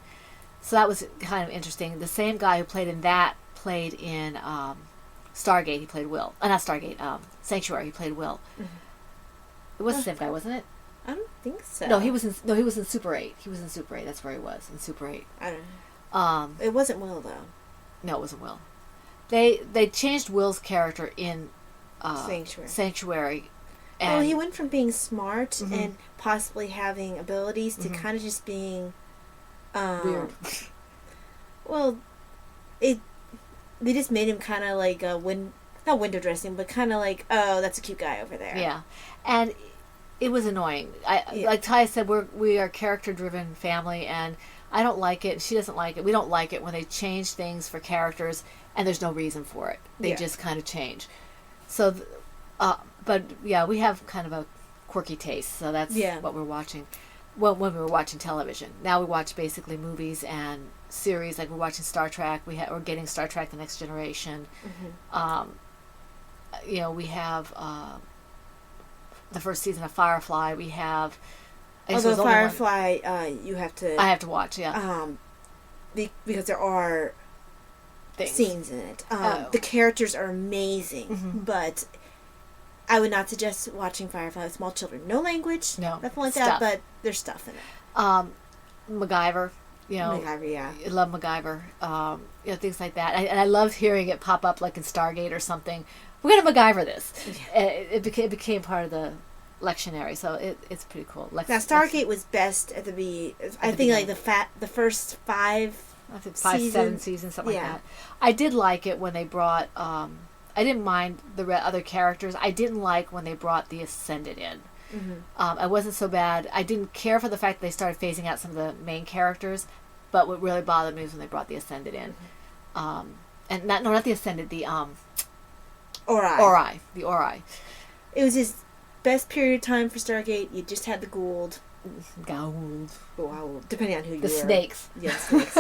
So that was kind of interesting. The same guy who played in that played in Stargate. He played Will. Not Stargate. Sanctuary. He played Will. Mm-hmm. It was the same guy, wasn't it? I don't think so. No, he was in Super 8. He was in Super 8. That's where he was, in Super 8. I don't know. It wasn't Will, though. No, it wasn't Will. They changed Will's character in Sanctuary. And well, he went from being smart mm-hmm. and possibly having abilities to mm-hmm. kind of just being weird. Well, they just made him kind of like not window dressing, but kind of like, oh, that's a cute guy over there. Yeah, and it was annoying. Like Ty said, we are a character-driven family, and I don't like it. She doesn't like it. We don't like it when they change things for characters and there's no reason for it. They just kind of change. So, but yeah, we have kind of a quirky taste, so that's what we're watching. Well, when we were watching television, now we watch basically movies and series. Like we're watching Star Trek. We're getting Star Trek: The Next Generation. Mm-hmm. We have the first season of Firefly. We have. Although Firefly, you have to. I have to watch. Yeah. Because there are scenes in it. The characters are amazing, mm-hmm. but I would not suggest watching Firefly with small children. No language, nothing like that, but there's stuff in it. MacGyver, MacGyver, yeah. I love MacGyver. Things like that. And I love hearing it pop up like in Stargate or something. We're going to MacGyver this. Yeah. It became part of the lectionary, so it's pretty cool. Now, Stargate was best at I think like the first 5 7 seasons, something like that. I did like it when they brought... I didn't mind the other characters. I didn't like when they brought the Ascended in. Mm-hmm. I wasn't so bad. I didn't care for the fact that they started phasing out some of the main characters, but what really bothered me was when they brought the Ascended in. Mm-hmm. And not the Ascended, the Ori. The Ori. It was his best period of time for Stargate. You just had the Gould. Depending on who you were. The snakes. Yeah, snakes.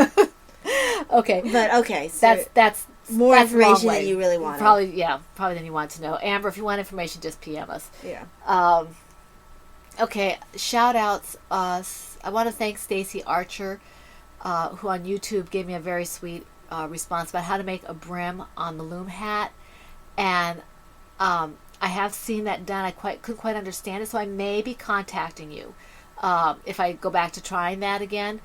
Okay. But okay, so that's more information than you really wanted. Probably than you want to know. Amber, if you want information, just PM us. Yeah. Okay, shout outs. I want to thank Stacy Archer, who on YouTube gave me a very sweet response about how to make a brim on the loom hat. And I have seen that done. I couldn't quite understand it, so I may be contacting you if I go back to trying that again.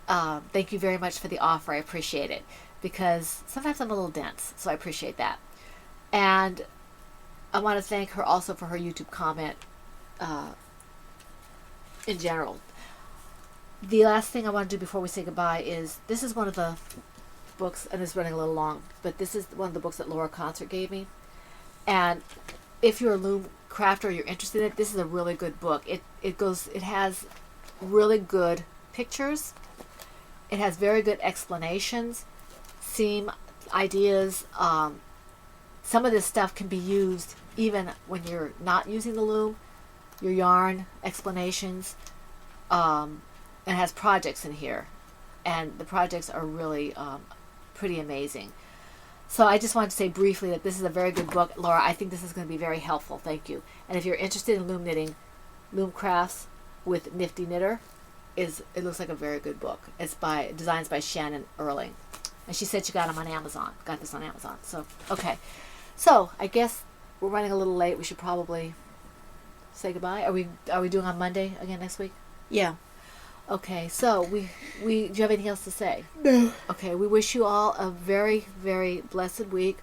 Thank you very much for the offer. I appreciate it, because sometimes I'm a little dense, so I appreciate that. And I want to thank her also for her YouTube comment in general. The last thing I want to do before we say goodbye is, this is one of the books, and it's running a little long, but this is one of the books that Laura Concert gave me. And if you're a loom crafter or you're interested in it, this is a really good book. It has really good pictures. It has very good explanations, seam ideas. Some of this stuff can be used even when you're not using the loom. Your yarn explanations. It has projects in here, and the projects are really pretty amazing. So I just wanted to say briefly that this is a very good book. Laura, I think this is going to be very helpful. Thank you. And if you're interested in loom knitting, Loom Crafts with Nifty Knitter it looks like a very good book. It's designs by Shannon Erling. And she said she got them on Amazon. Got this on Amazon. So, okay. So, I guess we're running a little late. We should probably say goodbye. Are we doing on Monday again next week? Yeah. Okay, so do you have anything else to say? No. Okay, we wish you all a very, very blessed week,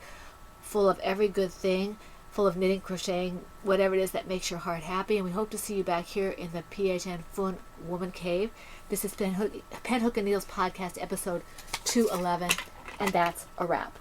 full of every good thing, full of knitting, crocheting, whatever it is that makes your heart happy, and we hope to see you back here in the PHN Fun Woman Cave. This is Pen Hook and Needles Podcast, episode 211, and that's a wrap.